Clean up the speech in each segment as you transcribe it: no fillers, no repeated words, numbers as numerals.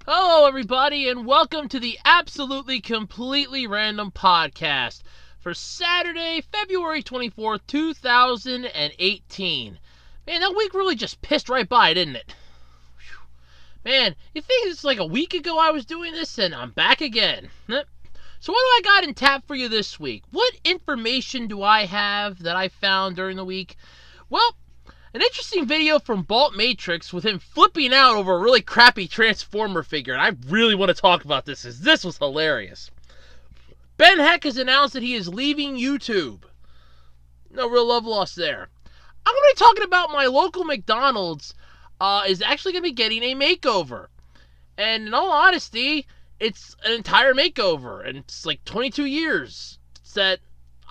Hello, everybody, and welcome to the Absolutely Completely Random Podcast for Saturday, February 24th, 2018. Man, that week really just pissed right by, didn't it? Whew. Man, you think it's like a week ago I was doing this, and I'm back again. So what do I got in tap for you this week? What information do I have that I found during the week? Well, an interesting video from Baltmatrix with him flipping out over a really crappy Transformer figure, and I really want to talk about this, as this was hilarious. Ben Heck has announced that he is leaving YouTube. No real love lost there. I'm going to be talking about my local McDonald's is actually going to be getting a makeover. And in all honesty, it's an entire makeover, and it's like 22 years that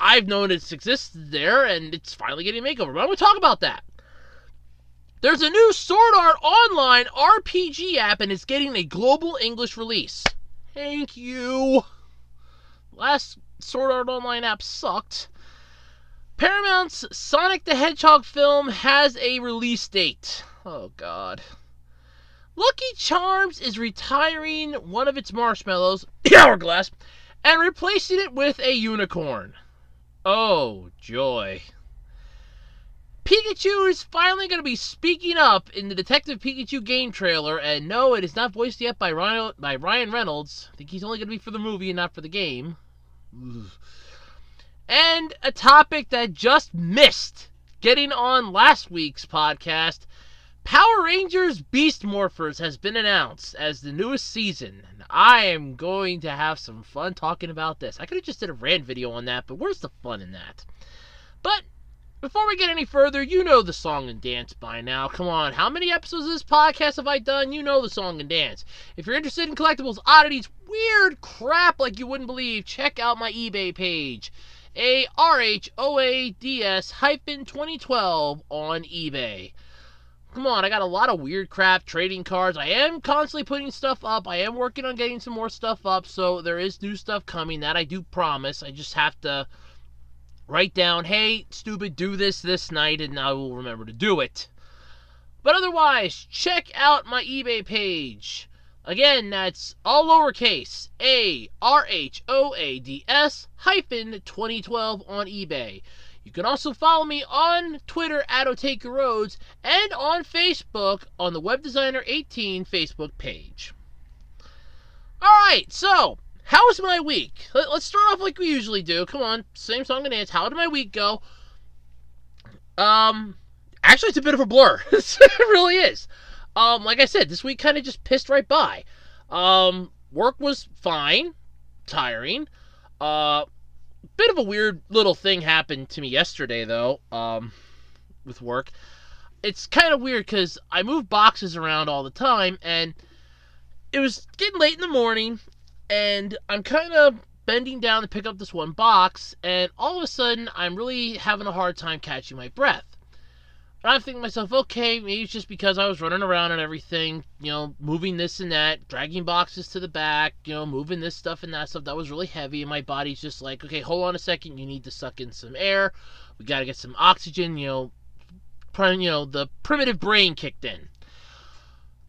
I've known it's existed there, and it's finally getting a makeover. But I'm going to talk about that. There's a new Sword Art Online RPG app, and it's getting a global English release. Thank you. Last Sword Art Online app sucked. Paramount's Sonic the Hedgehog film has a release date. Oh, God. Lucky Charms is retiring one of its marshmallows, the hourglass, and replacing it with a unicorn. Oh, joy. Pikachu is finally going to be speaking up in the Detective Pikachu game trailer, and no, it is not voiced yet by Ryan Reynolds. I think he's only going to be for the movie and not for the game. Ugh. And a topic that just missed getting on last week's podcast, Power Rangers Beast Morphers has been announced as the newest season. And I am going to have some fun talking about this. I could have just did a rant video on that, but where's the fun in that? But before we get any further, you know the song and dance by now. Come on, how many episodes of this podcast have I done? You know the song and dance. If you're interested in collectibles, oddities, weird crap like you wouldn't believe, check out my eBay page. ARHOADS-2012 on eBay. Come on, I got a lot of weird crap, trading cards. I am constantly putting stuff up. I am working on getting some more stuff up, so there is new stuff coming. That I do promise. I just have to write down, hey, stupid, do this night, and I will remember to do it. But otherwise, check out my eBay page. Again, that's all lowercase, ARHOADS-2012 on eBay. You can also follow me on Twitter at OtakuRoads and on Facebook on the Web Designer 18 Facebook page. Alright, so how was my week? Let's start off like we usually do. Come on, same song and dance. How did my week go? Actually, it's a bit of a blur. It really is. Like I said, this week kind of just pissed right by. Work was fine, tiring. Bit of a weird little thing happened to me yesterday, though, with work. It's kind of weird because I move boxes around all the time, and it was getting late in the morning, and I'm kind of bending down to pick up this one box, and all of a sudden, I'm really having a hard time catching my breath. And I'm thinking to myself, okay, maybe it's just because I was running around and everything, moving this and that, dragging boxes to the back, moving this stuff and that stuff. That was really heavy, and my body's just like, okay, hold on a second, you need to suck in some air. We got to get some oxygen, the primitive brain kicked in.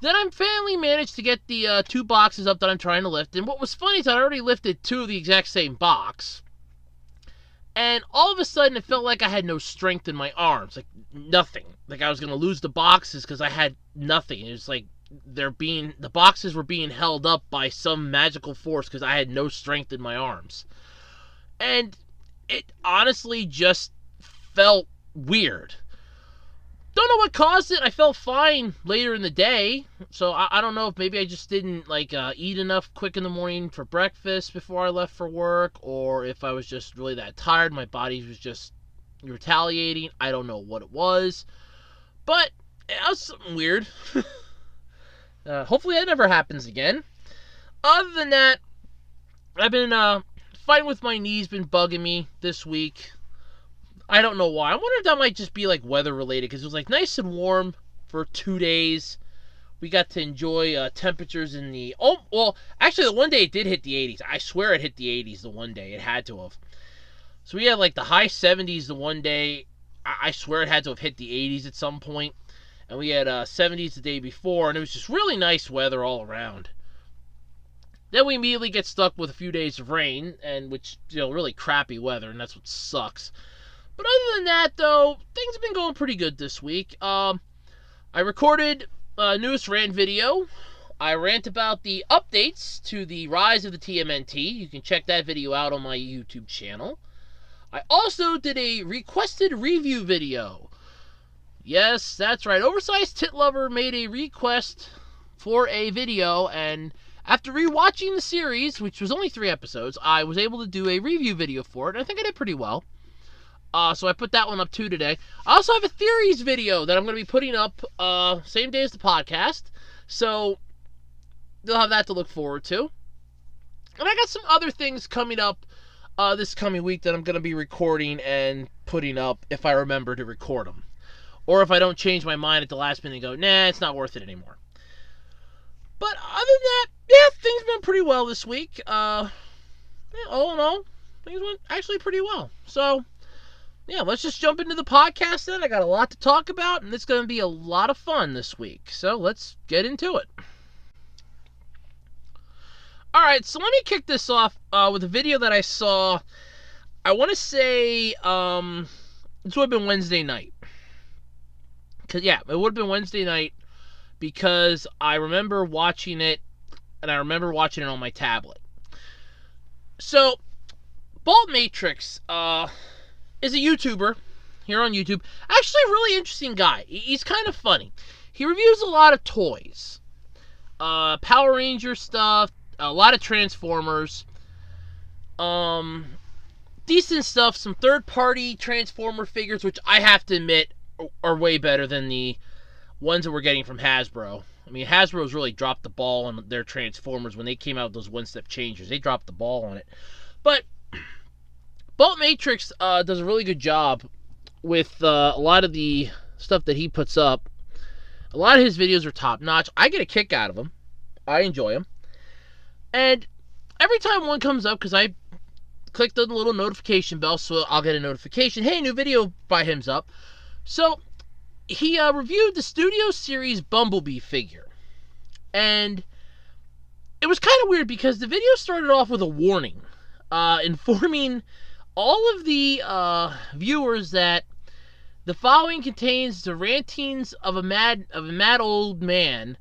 Then I finally managed to get the two boxes up that I'm trying to lift, and what was funny is I already lifted two of the exact same box. And all of a sudden, it felt like I had no strength in my arms. Like, nothing. Like, I was going to lose the boxes because I had nothing. It was like the boxes were being held up by some magical force because I had no strength in my arms. And it honestly just felt weird. Don't know what caused it. I felt fine later in the day. So I don't know if maybe I just didn't eat enough quick in the morning for breakfast before I left for work, or if I was just really that tired. My body was just retaliating. I don't know what it was. But it was something weird. Hopefully that never happens again. Other than that, I've been fighting with my knees, been bugging me this week. I don't know why. I wonder if that might just be weather related, because it was nice and warm for 2 days. We got to enjoy temperatures in the actually the one day it did hit the 80s. I swear it hit the 80s the one day. It had to have. So we had the high 70s the one day. I swear it had to have hit the 80s at some point. And we had 70s the day before, and it was just really nice weather all around. Then we immediately get stuck with a few days of rain, and which, really crappy weather, and that's what sucks. But other than that, though, things have been going pretty good this week. I recorded a newest rant video. I rant about the updates to the Rise of the TMNT. You can check that video out on my YouTube channel. I also did a requested review video. Yes, that's right. Oversized Tit Lover made a request for a video, and after rewatching the series, which was only 3 episodes, I was able to do a review video for it. I think I did pretty well. So I put that one up too today. I also have a theories video that I'm going to be putting up same day as the podcast. So you'll have that to look forward to. And I got some other things coming up this coming week that I'm going to be recording and putting up if I remember to record them. Or if I don't change my mind at the last minute and go, nah, it's not worth it anymore. But other than that, yeah, things have been pretty well this week. All in all, things went actually pretty well. So, yeah, let's just jump into the podcast then. I got a lot to talk about, and it's going to be a lot of fun this week. So let's get into it. Alright, so let me kick this off with a video that I saw. I want to say this would have been Wednesday night. It would have been Wednesday night because I remember watching it, and I remember watching it on my tablet. So, Baltmatrix is a YouTuber here on YouTube. Actually, a really interesting guy. He's kind of funny. He reviews a lot of toys. Power Ranger stuff, a lot of Transformers. Decent stuff, some third-party Transformer figures, which I have to admit are way better than the ones that we're getting from Hasbro. I mean, Hasbro's really dropped the ball on their Transformers when they came out with those one-step changers. They dropped the ball on it. But Baltmatrix does a really good job with a lot of the stuff that he puts up. A lot of his videos are top-notch. I get a kick out of them. I enjoy them. And every time one comes up, because I clicked on the little notification bell, so I'll get a notification, hey, new video by him's up. So, he reviewed the Studio Series Bumblebee figure. And it was kind of weird because the video started off with a warning, informing all of the viewers that the following contains the rantings of a mad old man.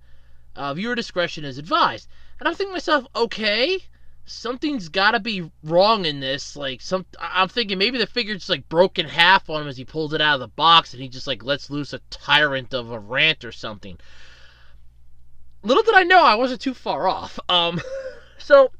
Viewer discretion is advised. And I'm thinking to myself, okay, something's got to be wrong in this. I'm thinking maybe the figure just broke in half on him as he pulls it out of the box, and he just lets loose a tyrant of a rant or something. Little did I know I wasn't too far off. So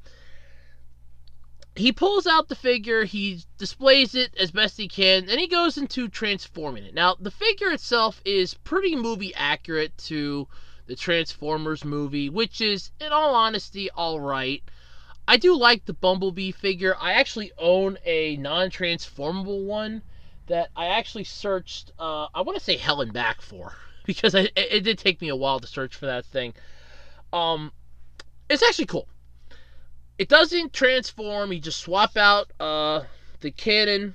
he pulls out the figure, he displays it as best he can, and he goes into transforming it. Now, the figure itself is pretty movie accurate to the Transformers movie, which is, in all honesty, alright. I do like the Bumblebee figure. I actually own a non-transformable one that I actually searched, I want to say hell and back for, because it did take me a while to search for that thing. It's actually cool. It doesn't transform. You just swap out the cannon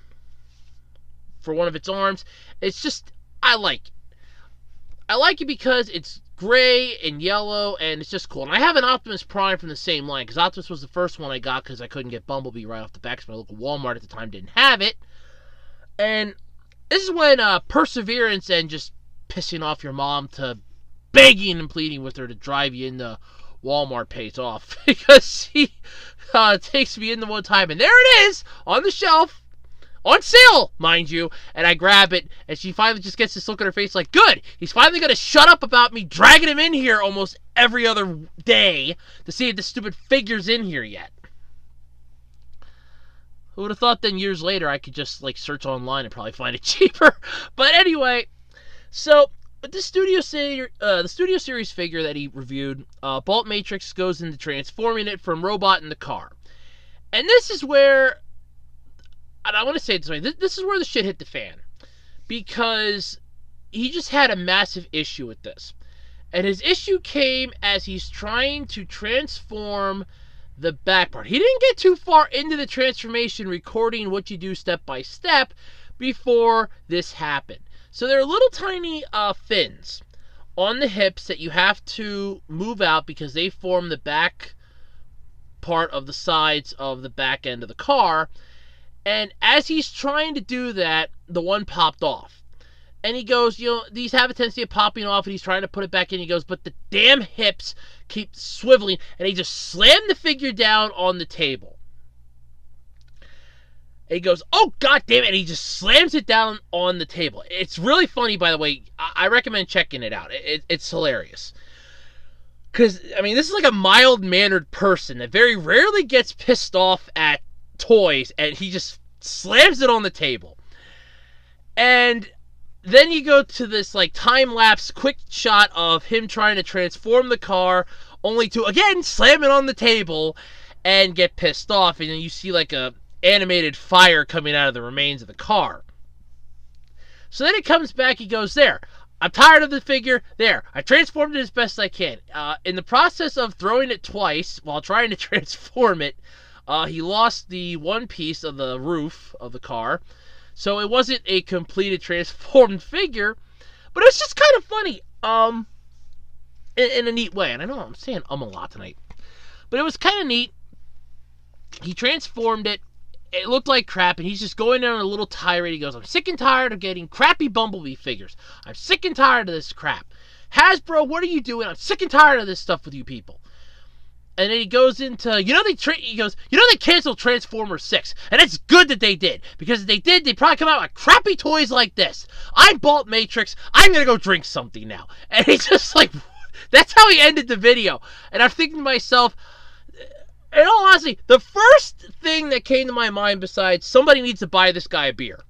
for one of its arms. It's just, I like it. I like it because it's gray and yellow, and it's just cool. And I have an Optimus Prime from the same line, because Optimus was the first one I got because I couldn't get Bumblebee right off the back, because my local Walmart at the time didn't have it. And this is when perseverance and just pissing off your mom to begging and pleading with her to drive you into Walmart pays off, because she takes me in the one time, and there it is on the shelf, on sale, mind you, and I grab it, and she finally just gets this look on her face like, good, he's finally going to shut up about me dragging him in here almost every other day to see if this stupid figure's in here yet. Who would have thought then years later I could just search online and probably find it cheaper. But anyway, so the Studio Series figure that he reviewed, Baltmatrix goes into transforming it from robot into car. And this is where, and I want to say it this way, this is where the shit hit the fan. Because he just had a massive issue with this. And his issue came as he's trying to transform the back part. He didn't get too far into the transformation recording what you do step by step before this happened. So there are little tiny fins on the hips that you have to move out because they form the back part of the sides of the back end of the car. And as he's trying to do that, the one popped off. And he goes, these have a tendency of popping off, and he's trying to put it back in. He goes, but the damn hips keep swiveling, and he just slammed the figure down on the table. And he goes, oh, God damn it, and he just slams it down on the table. It's really funny, by the way. I recommend checking it out. It's hilarious. Because, I mean, this is like a mild-mannered person that very rarely gets pissed off at toys, and he just slams it on the table. And then you go to this like time-lapse quick shot of him trying to transform the car, only to again slam it on the table and get pissed off, and then you see like a animated fire coming out of the remains of the car. So then it comes back, he goes, there, I'm tired of the figure, there, I transformed it as best I can. In the process of throwing it twice while trying to transform it, he lost the one piece of the roof of the car, so it wasn't a completed transformed figure, but it was just kind of funny, in a neat way. And I know I'm saying a lot tonight, but it was kind of neat. He transformed it. It looked like crap, and he's just going on a little tirade. He goes, I'm sick and tired of getting crappy Bumblebee figures. I'm sick and tired of this crap. Hasbro, what are you doing? I'm sick and tired of this stuff with you people. And then he goes into, they canceled Transformers 6. And it's good that they did. Because if they did, they'd probably come out with crappy toys like this. I'm Baltmatrix. I'm going to go drink something now. And he's just like, that's how he ended the video. And I'm thinking to myself, in all honesty, the first thing that came to my mind besides somebody needs to buy this guy a beer.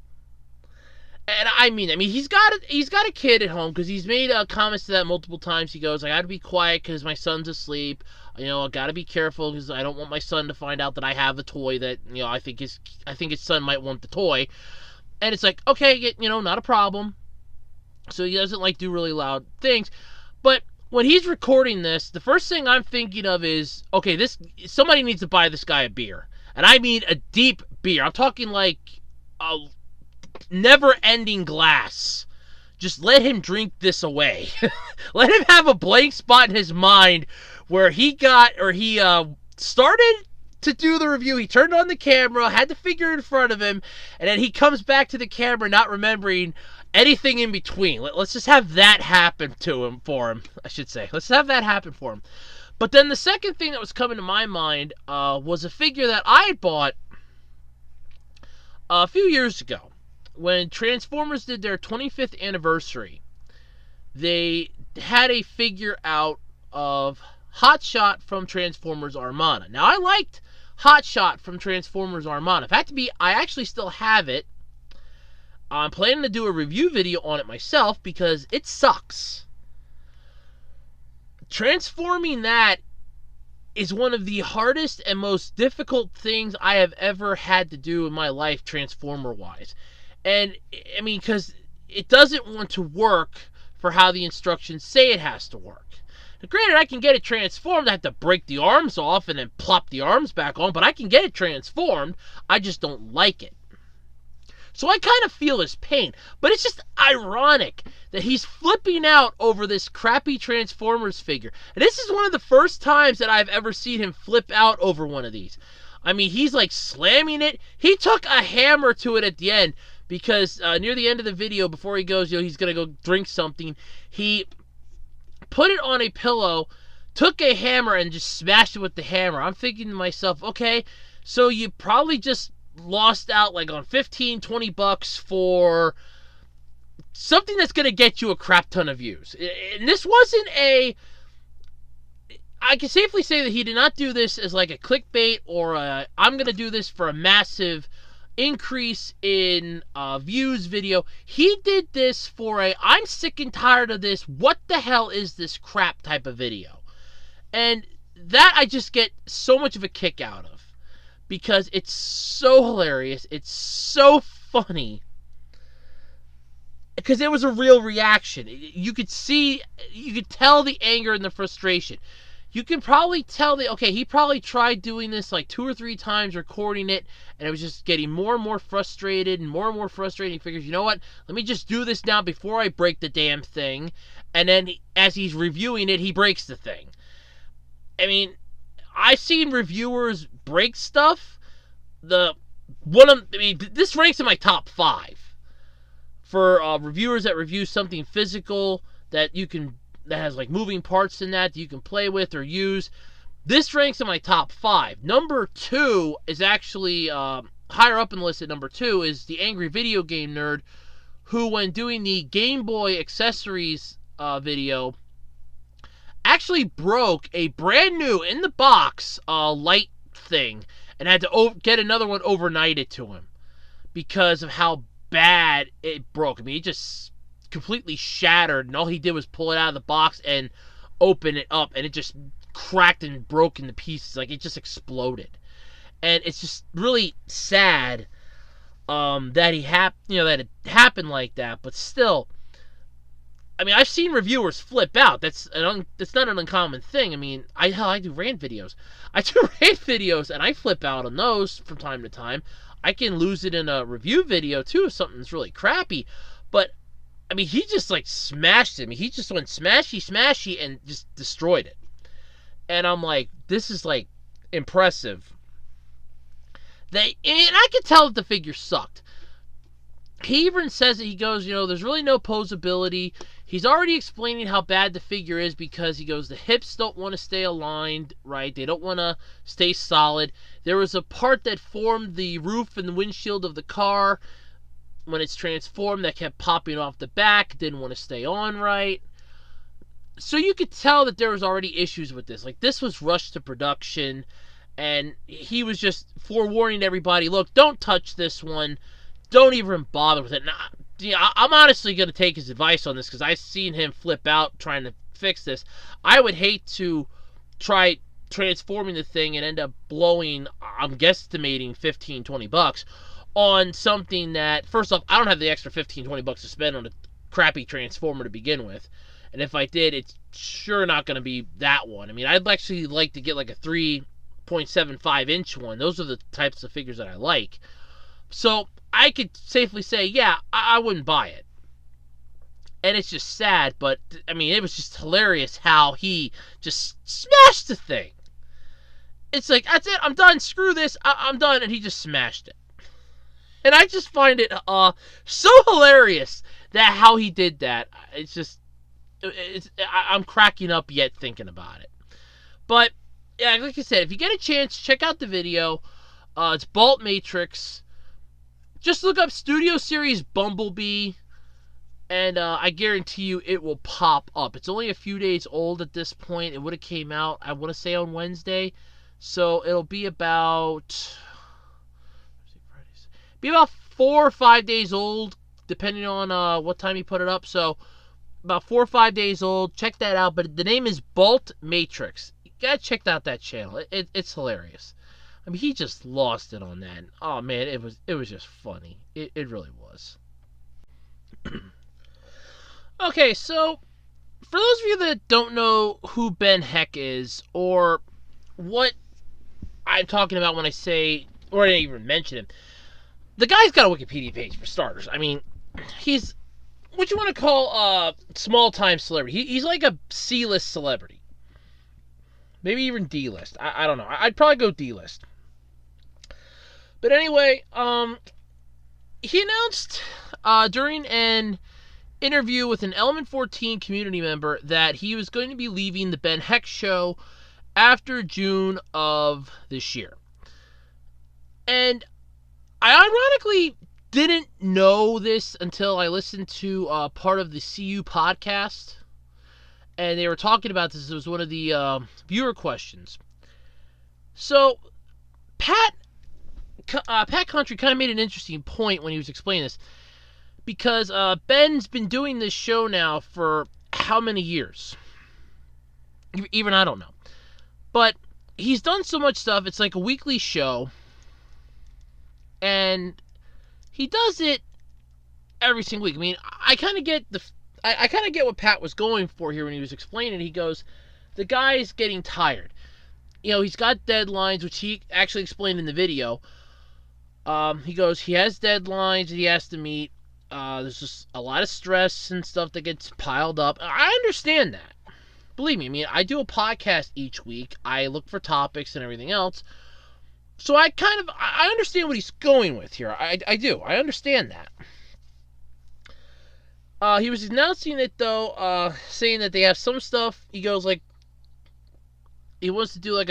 And I mean, he's got a kid at home, because he's made comments to that multiple times. He goes, I got to be quiet because my son's asleep. I got to be careful because I don't want my son to find out that I have the toy that, I think his son might want the toy. And it's like, okay, not a problem. So he doesn't do really loud things. But when he's recording this, the first thing I'm thinking of is, okay, somebody needs to buy this guy a beer. And I mean a deep beer. I'm talking like a never-ending glass. Just let him drink this away. Let him have a blank spot in his mind where he started to do the review. He turned on the camera, had the figure in front of him, and then he comes back to the camera not remembering anything in between. Let's just have that happen for him, I should say. Let's have that happen for him. But then the second thing that was coming to my mind was a figure that I bought a few years ago. When Transformers did their 25th anniversary, they had a figure out of Hotshot from Transformers Armada. Now, I liked Hotshot from Transformers Armada. In fact, I actually still have it. I'm planning to do a review video on it myself because it sucks. Transforming that is one of the hardest and most difficult things I have ever had to do in my life, Transformer-wise. And, because it doesn't want to work for how the instructions say it has to work. Now, granted, I can get it transformed. I have to break the arms off and then plop the arms back on, but I can get it transformed. I just don't like it. So I kind of feel his pain. But it's just ironic that he's flipping out over this crappy Transformers figure. And this is one of the first times that I've ever seen him flip out over one of these. He's slamming it. He took a hammer to it at the end because near the end of the video, before he goes, he's going to go drink something, he put it on a pillow, took a hammer, and just smashed it with the hammer. I'm thinking to myself, okay, so you probably just lost out on $15-20 for something that's going to get you a crap ton of views. And this wasn't I can safely say that he did not do this as a clickbait or I'm going to do this for a massive increase in views video. He did this for I'm sick and tired of this, what the hell is this crap type of video. And that I just get so much of a kick out of. Because it's so hilarious. It's so funny. Because it was a real reaction. You could tell the anger and the frustration. You can probably tell he probably tried doing this 2 or 3 times, recording it, and it was just getting more and more frustrated and more frustrated. He figures, you know what? Let me just do this now before I break the damn thing. And then as he's reviewing it, he breaks the thing. I've seen reviewers break stuff. This ranks in my top 5 for reviewers that review something physical that has like moving parts in that you can play with or use. This ranks in my top 5. Number 2 is actually higher up in the list. At number 2 is the Angry Video Game Nerd, who, when doing the Game Boy accessories video, actually broke a brand new in the box light thing and had to get another one overnighted to him because of how bad it broke. I mean, it just completely shattered, and all he did was pull it out of the box and open it up, and it just cracked and broke into pieces. Like, it just exploded. And it's just really sad that it happened like that. But still, I mean, I've seen reviewers flip out. That's not an uncommon thing. I mean, I do rant videos. I do rant videos, and I flip out on those from time to time. I can lose it in a review video too if something's really crappy. But I mean, he just like smashed it. I mean, he just went smashy and just destroyed it. And I'm like, this is like impressive. And I could tell that the figure sucked. He even says that he goes, there's really no posability. He's already explaining how bad the figure is because he goes, the hips don't want to stay aligned, right? They don't want to stay solid. There was a part that formed the roof and the windshield of the car when it's transformed that kept popping off the back. Didn't want to stay on right. So you could tell that there was already issues with this. Like, this was rushed to production, and he was just forewarning everybody, look, don't touch this one. Don't even bother with it. Now, I'm honestly going to take his advice on this because I've seen him flip out trying to fix this. I would hate to try transforming the thing and end up blowing, I'm guesstimating, $15-20 on something that, first off, I don't have the extra $15-20 to spend on a crappy transformer to begin with. And if I did, it's sure not going to be that one. I mean, I'd actually like to get like a 3.75-inch one. Those are the types of figures that I like. So I could safely say, yeah, I wouldn't buy it. And it's just sad, but, I mean, it was just hilarious how he just smashed the thing. It's like, that's it, I'm done, screw this, I'm done, and he just smashed it. And I just find it so hilarious that how he did that. It's just, I'm cracking up yet thinking about it. But, yeah, like I said, if you get a chance, check out the video. It's Baltmatrix. Just look up Studio Series Bumblebee, and I guarantee you it will pop up. It's only a few days old at this point. It would have came out, I want to say, on Wednesday. So it'll be about 4 or 5 days old, depending on what time you put it up. So about 4 or 5 days old. Check that out. But the name is Baltmatrix. You gotta check out that channel. It's hilarious. I mean, he just lost it on that. Oh man, it was just funny. It really was. Okay, so for those of you that don't know who Ben Heck is, or what I'm talking about when I say, or I didn't even mention him, the guy's got a Wikipedia page for starters. I mean, he's what you want to call a small-time celebrity. He's like a C-list celebrity. Maybe even D-list. I don't know. I'd probably go D-list. But anyway, he announced during an interview with an Element 14 community member that he was going to be leaving the Ben Heck Show after June of this year. And I ironically didn't know this until I listened to part of the CU podcast. And they were talking about this. It was one of the viewer questions. So, Pat Country kind of made an interesting point when he was explaining this. Because Ben's been doing this show now for how many years? Even I don't know. But he's done so much stuff. It's like a weekly show. And he does it every single week. I mean, I kind of get I kind of get what Pat was going for here when he was explaining it. He goes, the guy's getting tired. He's got deadlines, which he actually explained in the video. He goes, he has deadlines that he has to meet. There's just a lot of stress and stuff that gets piled up. I understand that. believe me, I mean, I do a podcast each week. I look for topics and everything else. So I understand what he's going with here. I do. I understand that. He was announcing it, though, saying that they have some stuff. He goes, like, he wants to do, like,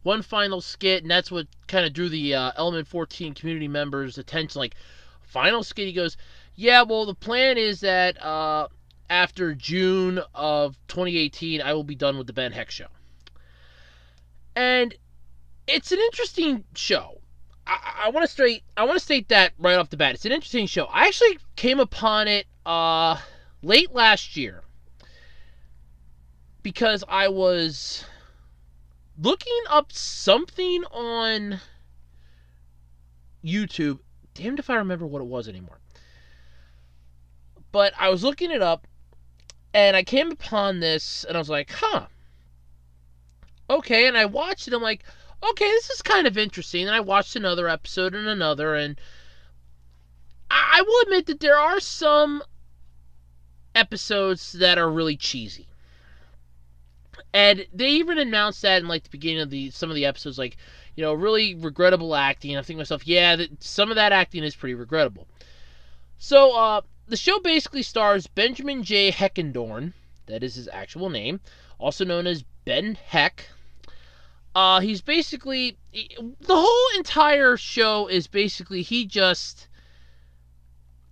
one final skit, and that's what kind of drew the Element 14 community members' attention. Like, final skit, he goes, yeah, well, the plan is that after June of 2018, I will be done with the Ben Heck Show. And it's an interesting show. I want to state that right off the bat. It's an interesting show. I actually came upon it late last year because I was looking up something on YouTube. Damned if I remember what it was anymore. But I was looking it up, and I came upon this, and I was like, huh. Okay, and I watched it. I'm like, okay, this is kind of interesting. And I watched another episode and another, and I will admit that there are some episodes that are really cheesy. And they even announced that in like the beginning of some of the episodes, like, you know, really regrettable acting. I think to myself, yeah, some of that acting is pretty regrettable. So, the show basically stars Benjamin J. Heckendorn, that is his actual name, also known as Ben Heck. He's basically, the whole entire show is basically, he just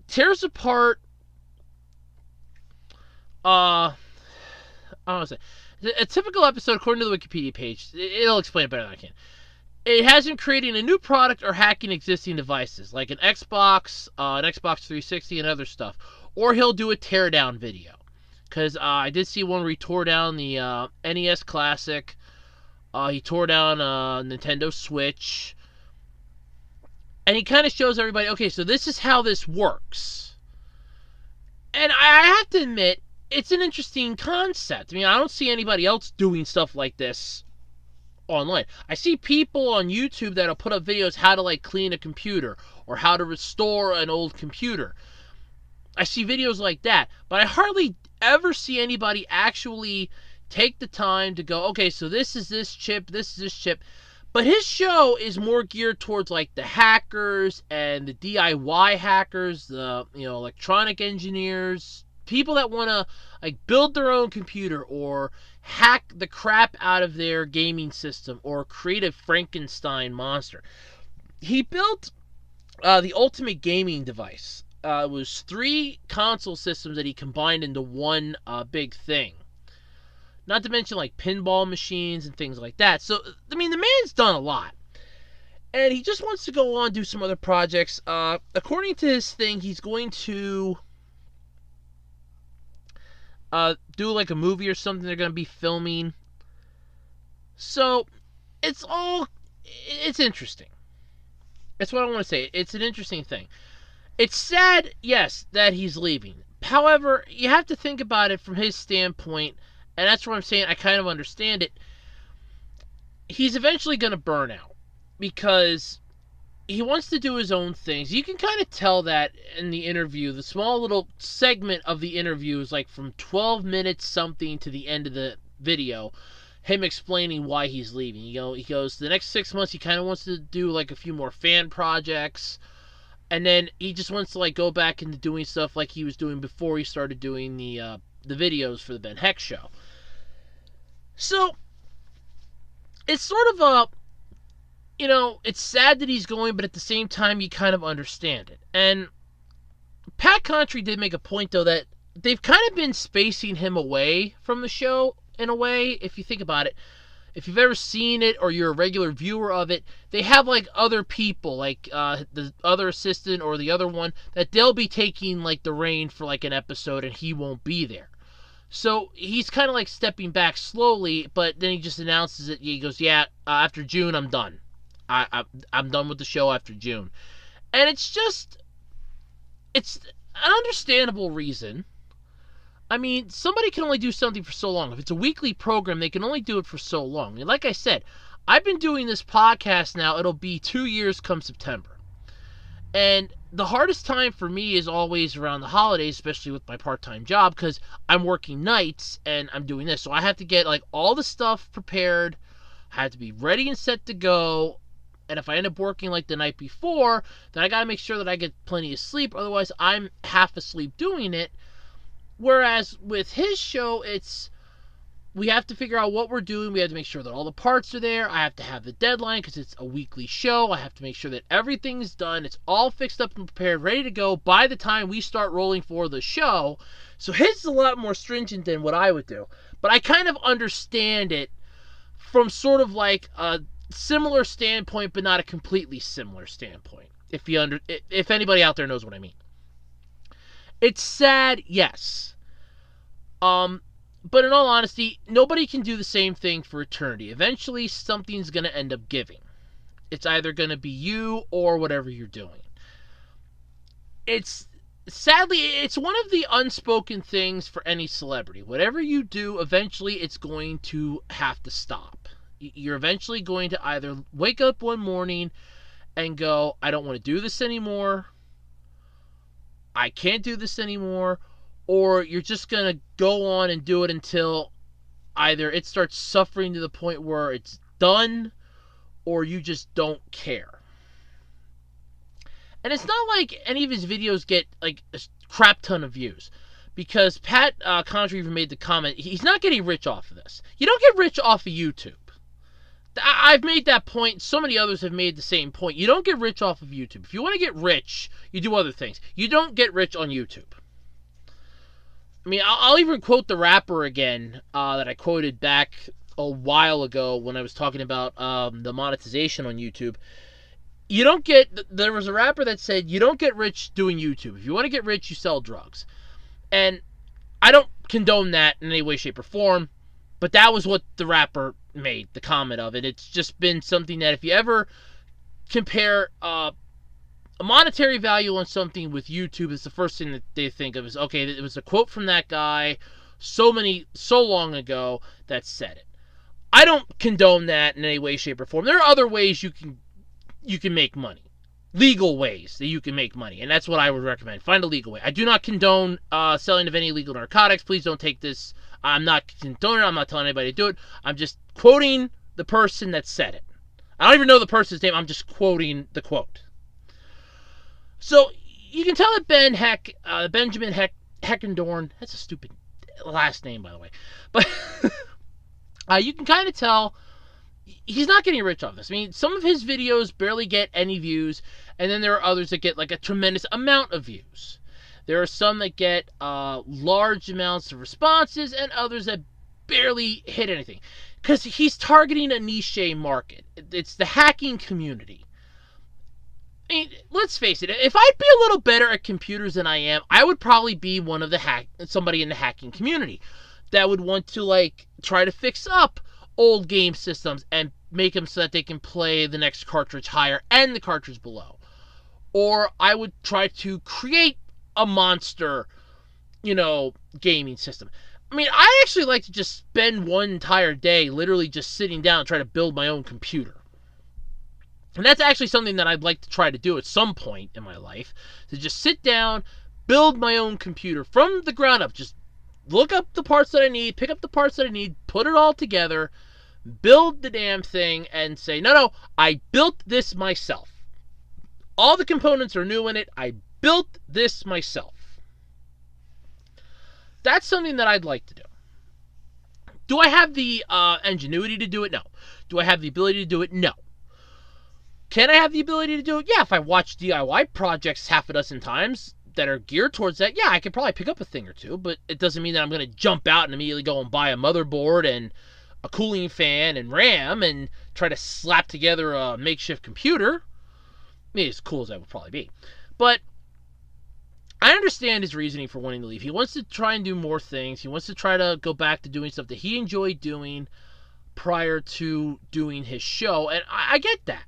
tears apart, I don't want to say, a typical episode, according to the Wikipedia page, it'll explain it better than I can. It has him creating a new product or hacking existing devices, like an Xbox 360, and other stuff. Or he'll do a teardown video. Because I did see one where he tore down the NES Classic. He tore down Nintendo Switch. And he kind of shows everybody, okay, so this is how this works. And I have to admit, it's an interesting concept. I mean, I don't see anybody else doing stuff like this online. I see people on YouTube that'll put up videos how to like clean a computer or how to restore an old computer. I see videos like that, but I hardly ever see anybody actually take the time to go, okay, so this is this chip, this is this chip. But his show is more geared towards like the hackers and the DIY hackers, the, you know, electronic engineers, people that want to like build their own computer or hack the crap out of their gaming system or create a Frankenstein monster. He built the ultimate gaming device. It was 3 console systems that he combined into one big thing. Not to mention like pinball machines and things like that. So, I mean, the man's done a lot. And he just wants to go on and do some other projects. According to his thing, he's going to do like a movie or something they're going to be filming. So, it's interesting. That's what I want to say. It's an interesting thing. It's sad, yes, that he's leaving. However, you have to think about it from his standpoint, and that's what I'm saying. I kind of understand it. He's eventually going to burn out because he wants to do his own things. You can kind of tell that in the interview. The small little segment of the interview is like from 12 minutes something to the end of the video, him explaining why he's leaving. You know, he goes, the next 6 months he kind of wants to do like a few more fan projects, and then he just wants to like go back into doing stuff like he was doing before he started doing the videos for the Ben Heck Show. So it's sort of a, you know, it's sad that he's going, but at the same time, you kind of understand it. And Pat Contry did make a point, though, that they've kind of been spacing him away from the show, in a way, if you think about it. If you've ever seen it, or you're a regular viewer of it, they have, like, other people, like the other assistant or the other one, that they'll be taking, like, the reign for, like, an episode, and he won't be there. So he's kind of, like, stepping back slowly, but then he just announces it. He goes, yeah, after June, I'm done. I'm done with the show after June. And it's an understandable reason. I mean, somebody can only do something for so long. If it's a weekly program, they can only do it for so long. And like I said, I've been doing this podcast now. It'll be 2 years come September. And the hardest time for me is always around the holidays, especially with my part-time job, because I'm working nights and I'm doing this. So I have to get like all the stuff prepared. I have to be ready and set to go. And if I end up working like the night before, then I got to make sure that I get plenty of sleep. Otherwise, I'm half asleep doing it. Whereas with his show, we have to figure out what we're doing. We have to make sure that all the parts are there. I have to have the deadline because it's a weekly show. I have to make sure that everything's done. It's all fixed up and prepared, ready to go by the time we start rolling for the show. So his is a lot more stringent than what I would do. But I kind of understand it from sort of like a similar standpoint, but not a completely similar standpoint. If anybody out there knows what I mean. It's sad, yes. But in all honesty, nobody can do the same thing for eternity. Eventually, something's going to end up giving. It's either going to be you or whatever you're doing. Sadly, it's one of the unspoken things for any celebrity. Whatever you do, eventually it's going to have to stop. You're eventually going to either wake up one morning and go, I don't want to do this anymore. I can't do this anymore. Or you're just going to go on and do it until either it starts suffering to the point where it's done, or you just don't care. And it's not like any of his videos get like a crap ton of views. Because Pat Contra even made the comment, he's not getting rich off of this. You don't get rich off of YouTube. I've made that point. So many others have made the same point. You don't get rich off of YouTube. If you want to get rich, you do other things. You don't get rich on YouTube. I mean, I'll even quote the rapper again that I quoted back a while ago when I was talking about the monetization on YouTube. There was a rapper that said, you don't get rich doing YouTube. If you want to get rich, you sell drugs. And I don't condone that in any way, shape, or form, but that was what the rapper made the comment of. And it's just been something that if you ever compare a monetary value on something with YouTube, it's the first thing that they think of is, okay, it was a quote from that guy so long ago that said it. I don't condone that in any way, shape, or form. There are other ways you can make money. Legal ways that you can make money. And that's what I would recommend. Find a legal way. I do not condone selling of any illegal narcotics. Please don't take this. I'm not condoning it. I'm not telling anybody to do it. I'm just quoting the person that said it. I don't even know the person's name. I'm just quoting the quote. So you can tell that Benjamin Heckendorn, that's a stupid last name, by the way, but you can kind of tell he's not getting rich off this. I mean, some of his videos barely get any views, and then there are others that get like a tremendous amount of views. There are some that get large amounts of responses, and others that barely hit anything. Because he's targeting a niche market. It's the hacking community. I mean, let's face it. If I'd be a little better at computers than I am, I would probably be one of somebody in the hacking community that would want to like try to fix up old game systems and make them so that they can play the next cartridge higher and the cartridge below. Or I would try to create a monster, gaming system. I mean, I actually like to just spend one entire day literally just sitting down and try to build my own computer. And that's actually something that I'd like to try to do at some point in my life, to just sit down, build my own computer from the ground up. Just look up the parts that I need, pick up the parts that I need, put it all together, build the damn thing, and say, no, I built this myself. All the components are new in it. I built this myself. That's something that I'd like to do. Do I have the ingenuity to do it? No. Do I have the ability to do it? No. Can I have the ability to do it? Yeah, if I watch DIY projects half a dozen times that are geared towards that, yeah, I could probably pick up a thing or two, but it doesn't mean that I'm going to jump out and immediately go and buy a motherboard and a cooling fan and RAM and try to slap together a makeshift computer. I mean, as cool as that would probably be. But I understand his reasoning for wanting to leave. He wants to try and do more things. He wants to try to go back to doing stuff that he enjoyed doing prior to doing his show, and I get that.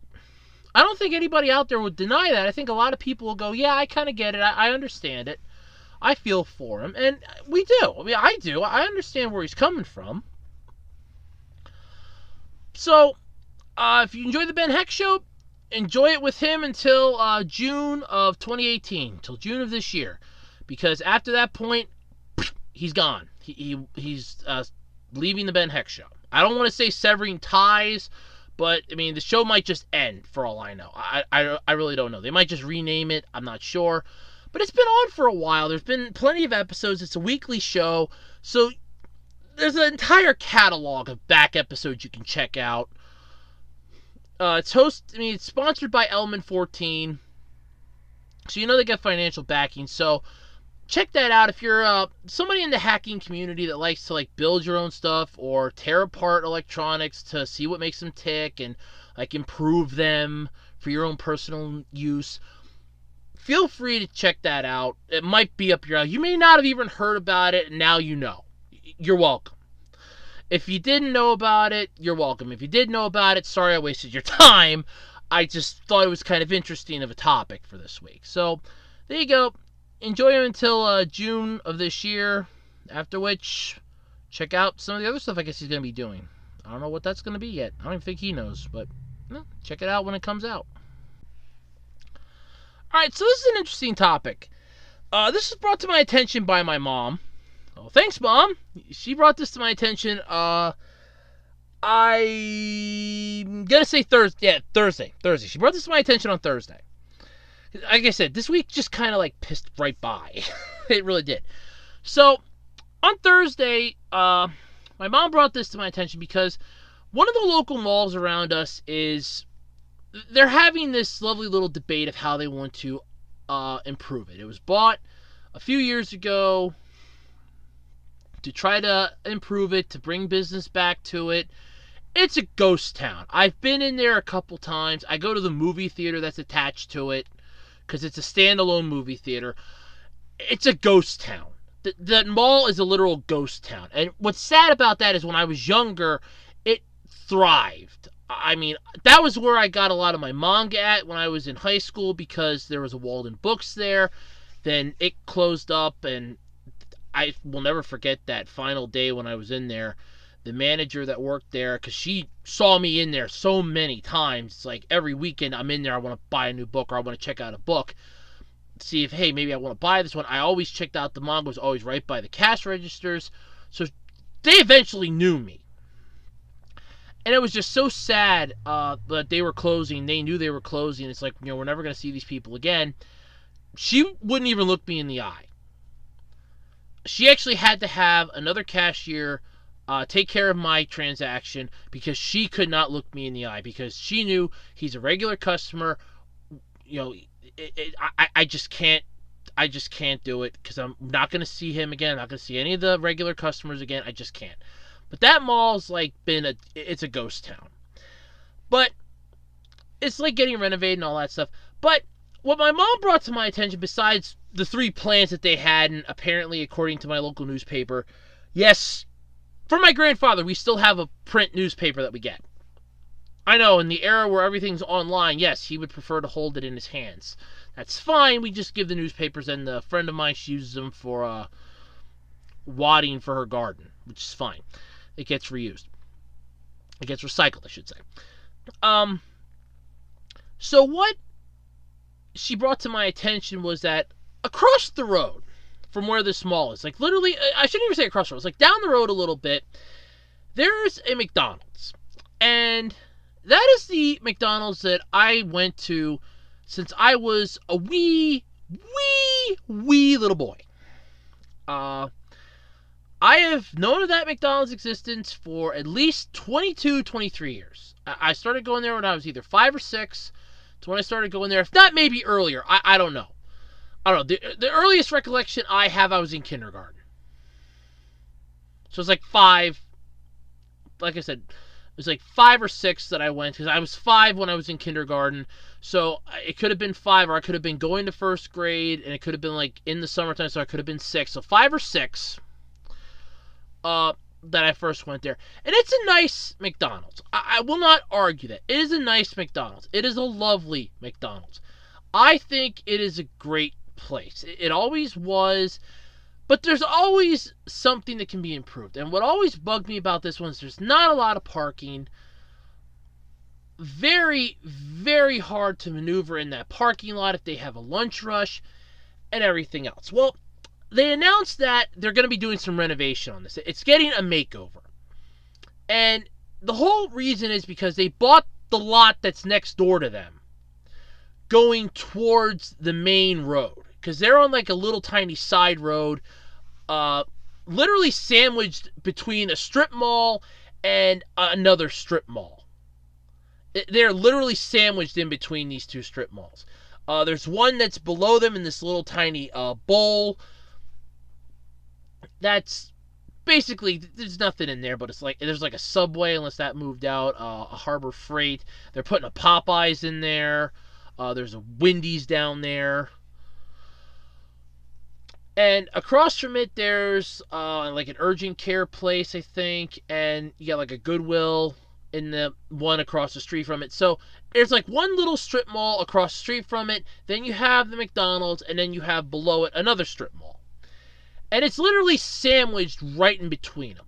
I don't think anybody out there would deny that. I think a lot of people will go, yeah, I kind of get it. I understand it. I feel for him. And we do. I mean, I do. I understand where he's coming from. So, if you enjoy the Ben Heck Show, enjoy it with him until June of 2018, till June of this year, because after that point, he's gone. He's leaving the Ben Heck Show. I don't want to say severing ties, but I mean the show might just end for all I know. I really don't know. They might just rename it. I'm not sure. But it's been on for a while. There's been plenty of episodes. It's a weekly show, so there's an entire catalog of back episodes you can check out. It's sponsored by Element 14, so you know they get financial backing. So check that out if you're somebody in the hacking community that likes to build your own stuff or tear apart electronics to see what makes them tick and improve them for your own personal use. Feel free to check that out. It might be up your alley. You may not have even heard about it, and now you know. You're welcome. If you didn't know about it, you're welcome. If you did know about it, sorry I wasted your time. I just thought it was kind of interesting of a topic for this week. So, there you go. Enjoy it until June of this year, after which, check out some of the other stuff I guess he's going to be doing. I don't know what that's going to be yet. I don't even think he knows, but check it out when it comes out. Alright, so this is an interesting topic. This was brought to my attention by my mom. Oh, thanks, Mom. She brought this to my attention, I'm gonna say Thursday. Yeah, Thursday. She brought this to my attention on Thursday. Like I said, this week just kind of pissed right by. It really did. So, on Thursday, my mom brought this to my attention because one of the local malls around us they're having this lovely little debate of how they want to improve it. It was bought a few years ago to try to improve it, to bring business back to it. It's a ghost town. I've been in there a couple times. I go to the movie theater that's attached to it because it's a standalone movie theater. It's a ghost town. That mall is a literal ghost town. And what's sad about that is when I was younger, it thrived. I mean, that was where I got a lot of my manga at when I was in high school because there was a Walden Books there. Then it closed up, and I will never forget that final day when I was in there. The manager that worked there, because she saw me in there so many times, it's like every weekend I'm in there, I want to buy a new book or I want to check out a book. See if, hey, maybe I want to buy this one. I always checked out the manga, was always right by the cash registers. So they eventually knew me. And it was just so sad that they were closing. They knew they were closing. It's like, we're never going to see these people again. She wouldn't even look me in the eye. She actually had to have another cashier take care of my transaction because she could not look me in the eye because she knew he's a regular customer. I just can't do it because I'm not going to see him again. I'm not going to see any of the regular customers again. I just can't. But that mall's it's a ghost town. But it's getting renovated and all that stuff. But what my mom brought to my attention, besides the 3 plants that they had, and apparently, according to my local newspaper, yes, for my grandfather, we still have a print newspaper that we get. I know, in the era where everything's online, yes, he would prefer to hold it in his hands. That's fine. We just give the newspapers, and a friend of mine, she uses them for wadding for her garden, which is fine. It gets reused. It gets recycled, I should say. So what she brought to my attention was that across the road from where this mall is, literally, I shouldn't even say across the road, it's down the road a little bit, there's a McDonald's. And that is the McDonald's that I went to since I was a wee little boy. I have known of that McDonald's existence for at least 22, 23 years. I started going there when I was either 5 or 6. It's when I started going there. If not, maybe earlier. I don't know. The earliest recollection I have, I was in kindergarten. So it's 5. Like I said, it was 5 or 6 that I went. Because I was 5 when I was in kindergarten. So it could have been 5, or I could have been going to first grade. And it could have been in the summertime, so I could have been 6. So 5 or 6. That I first went there. And it's a nice McDonald's. I will not argue that. It is a nice McDonald's. It is a lovely McDonald's. I think it is a great place. It always was. But there's always something that can be improved. And what always bugged me about this one is there's not a lot of parking. very, very hard to maneuver in that parking lot if they have a lunch rush and everything else. Well, they announced that they're going to be doing some renovation on this. It's getting a makeover. And the whole reason is because they bought the lot that's next door to them, going towards the main road. Because they're on like a little tiny side road, literally sandwiched between a strip mall and another strip mall. They're literally sandwiched in between these two strip malls. There's one that's below them in this little tiny bowl. That's basically, there's nothing in there, but it's like there's like a Subway, unless that moved out, a Harbor Freight. They're putting a Popeyes in there. There's a Wendy's down there. And across from it, there's like an urgent care place, I think, and you got like a Goodwill in the one across the street from it. So there's like one little strip mall across the street from it, then you have the McDonald's, and then you have below it another strip mall. And it's literally sandwiched right in between them.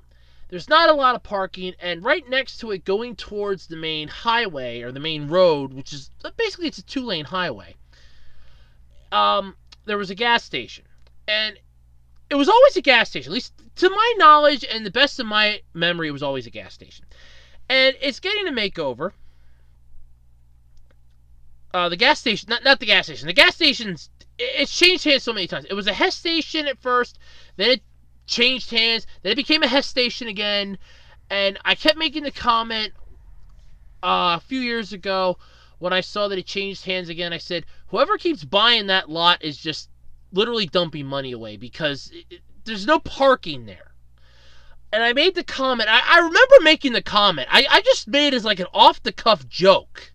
There's not a lot of parking, and right next to it, going towards the main highway, or the main road, which is basically, it's a 2-lane highway, there was a gas station. And it was always a gas station, at least to my knowledge and the best of my memory, it was always a gas station. And it's getting a makeover. The gas station, not the gas station. The gas station's, it's changed hands so many times. It was a Hess station at first, then it changed hands, then it became a Hess station again. And I kept making the comment a few years ago when I saw that it changed hands again. I said, whoever keeps buying that lot is just literally dumping money away, because there's no parking there. And I made the comment. I remember making the comment. I just made it as like an off-the-cuff joke.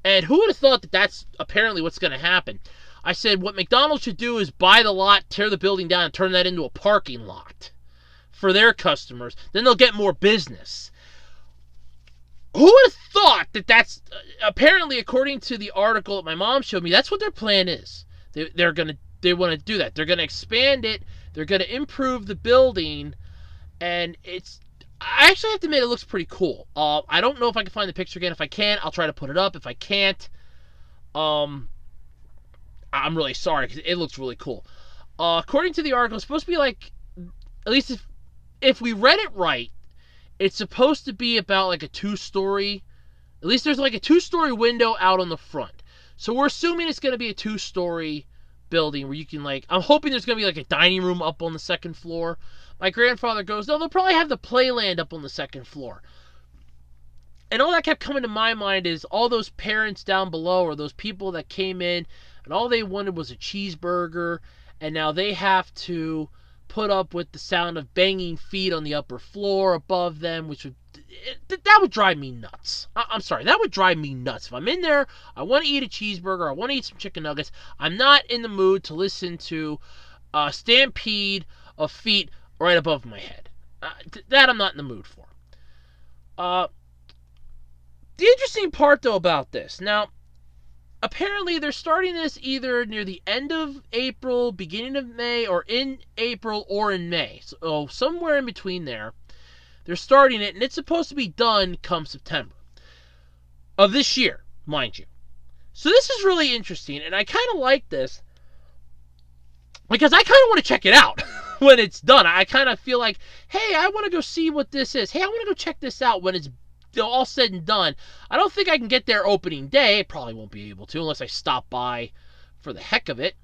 And who would have thought that that's apparently what's going to happen? I said what McDonald's should do is buy the lot, tear the building down, and turn that into a parking lot for their customers. Then they'll get more business. Who would have thought that that's... apparently, according to the article that my mom showed me, that's what their plan is. They want to do that. They're going to expand it. They're going to improve the building. And it's... I actually have to admit, it looks pretty cool. I don't know if I can find the picture again. If I can, I'll try to put it up. If I can't, I'm really sorry, because it looks really cool. According to the article, it's supposed to be like... at least if we read it right, it's supposed to be about like a 2-story... at least there's like a 2-story window out on the front. So we're assuming it's going to be a 2-story building where you can like... I'm hoping there's going to be like a dining room up on the second floor. My grandfather goes, no, they'll probably have the playland up on the second floor. And all that kept coming to my mind is all those parents down below, or those people that came in and all they wanted was a cheeseburger, and now they have to put up with the sound of banging feet on the upper floor above them, which would... that would drive me nuts. I'm sorry, that would drive me nuts. If I'm in there, I want to eat a cheeseburger, I want to eat some chicken nuggets, I'm not in the mood to listen to a stampede of feet right above my head. That I'm not in the mood for. The interesting part, though, about this, now, apparently they're starting this either near the end of April, beginning of May, or in April or in May. So somewhere in between there, they're starting it, and it's supposed to be done come September of this year, mind you. So this is really interesting, and I kind of like this because I kind of want to check it out when it's done. I kind of feel like, hey, I want to go see what this is. Hey, I want to go check this out when it's all said and done. I don't think I can get there opening day. I probably won't be able to unless I stop by for the heck of it.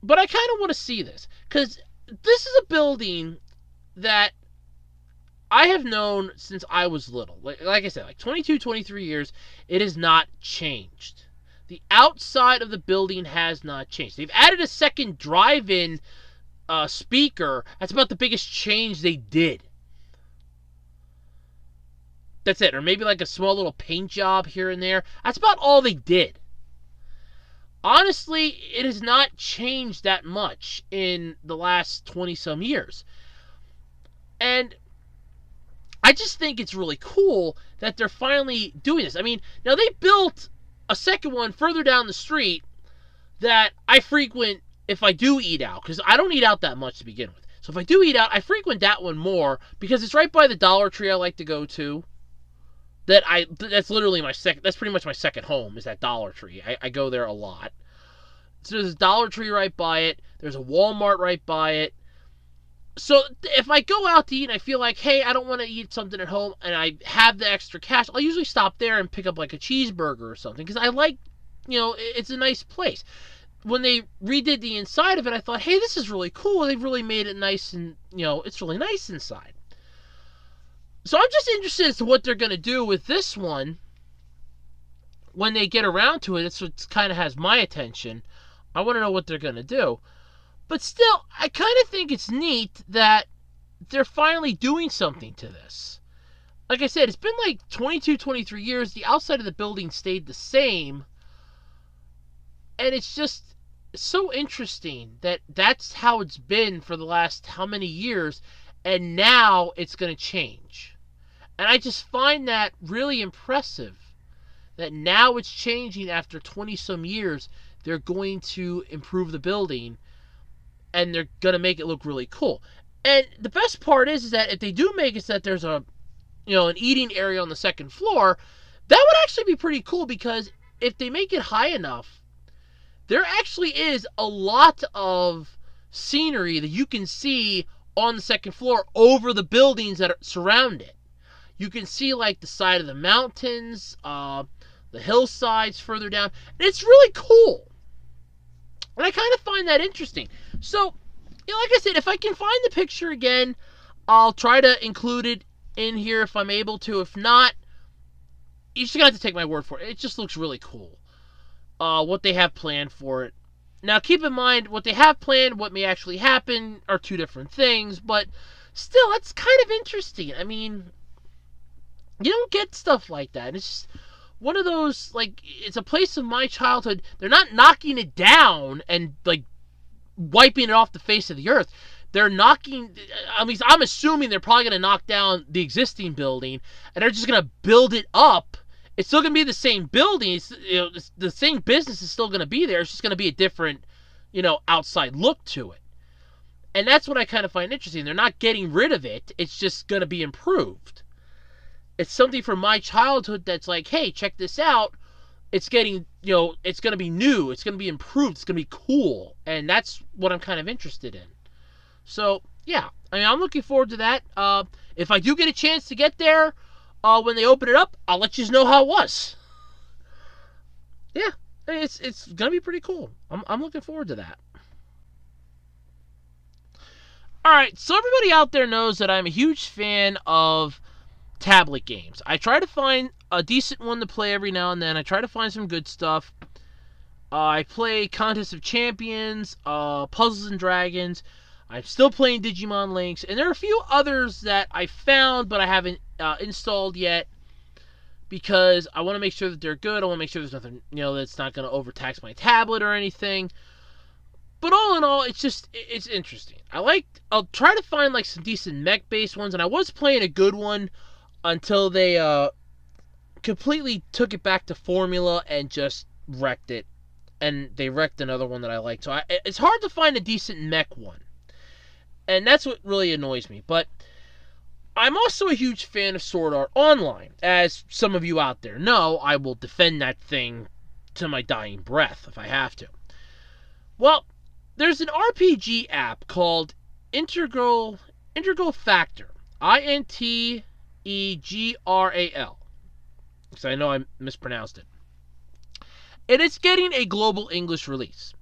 But I kind of want to see this, because this is a building that I have known since I was little. Like I said, like 22, 23 years, it has not changed. The outside of the building has not changed. They've added a second drive-in speaker. That's about the biggest change they did. That's it. Or maybe like a small little paint job here and there. That's about all they did. Honestly, it has not changed that much in the last 20-some years. And I just think it's really cool that they're finally doing this. I mean, now they built a second one further down the street that I frequent if I do eat out, because I don't eat out that much to begin with. So if I do eat out, I frequent that one more because it's right by the Dollar Tree I like to go to. that's literally that's pretty much my second home, is that Dollar Tree. I go there a lot. So there's a Dollar Tree right by it. There's a Walmart right by it. So if I go out to eat and I feel like, hey, I don't want to eat something at home and I have the extra cash, I'll usually stop there and pick up like a cheeseburger or something, because I like, it's a nice place. When they redid the inside of it, I thought, hey, this is really cool. They've really made it nice, and, it's really nice inside. So I'm just interested as to what they're going to do with this one when they get around to it. It's what kind of has my attention. I want to know what they're going to do. But still, I kind of think it's neat that they're finally doing something to this. Like I said, it's been like 22, 23 years. The outside of the building stayed the same. And it's just so interesting that that's how it's been for the last how many years. And now it's going to change. And I just find that really impressive. That now it's changing after 20-some years. They're going to improve the building. And they're going to make it look really cool. And the best part is that if they do make it so that there's an eating area on the second floor, that would actually be pretty cool, because if they make it high enough, there actually is a lot of scenery that you can see on the second floor over the buildings that surround it. You can see like the side of the mountains, the hillsides further down. And it's really cool. And I kind of find that interesting. So, like I said, if I can find the picture again, I'll try to include it in here if I'm able to. If not, you're just going to have to take my word for it. It just looks really cool, what they have planned for it. Now, keep in mind, what they have planned, what may actually happen, are two different things. But still, it's kind of interesting. I mean, you don't get stuff like that. It's just one of those, like, it's a place of my childhood. They're not knocking it down and, like, wiping it off the face of the earth. They're knocking, at least I'm assuming they're probably going to knock down the existing building, and they're just going to build it up. It's still going to be the same building. It's, the same business is still going to be there. It's just going to be a different, outside look to it. And that's what I kind of find interesting. They're not getting rid of it. It's just going to be improved. It's something from my childhood that's like, hey, check this out. It's getting, it's going to be new. It's going to be improved. It's going to be cool. And that's what I'm kind of interested in. So, yeah. I mean, I'm looking forward to that. If I do get a chance to get there when they open it up, I'll let you know how it was. Yeah. It's going to be pretty cool. I'm looking forward to that. Alright, so everybody out there knows that I'm a huge fan of tablet games. I try to find a decent one to play every now and then. I try to find some good stuff. I play Contest of Champions, Puzzles and Dragons. I'm still playing Digimon Links, and there are a few others that I found but I haven't installed yet, because I want to make sure that they're good. I want to make sure there's nothing, that's not going to overtax my tablet or anything. But all in all, it's interesting. I'll try to find like some decent mech-based ones, and I was playing a good one until they completely took it back to formula and just wrecked it. And they wrecked another one that I liked. So it's hard to find a decent mech one. And that's what really annoys me. But I'm also a huge fan of Sword Art Online. As some of you out there know, I will defend that thing to my dying breath if I have to. Well, there's an RPG app called Integral Factor. INTEGRAL. Because I know I mispronounced it. And it's getting a global English release.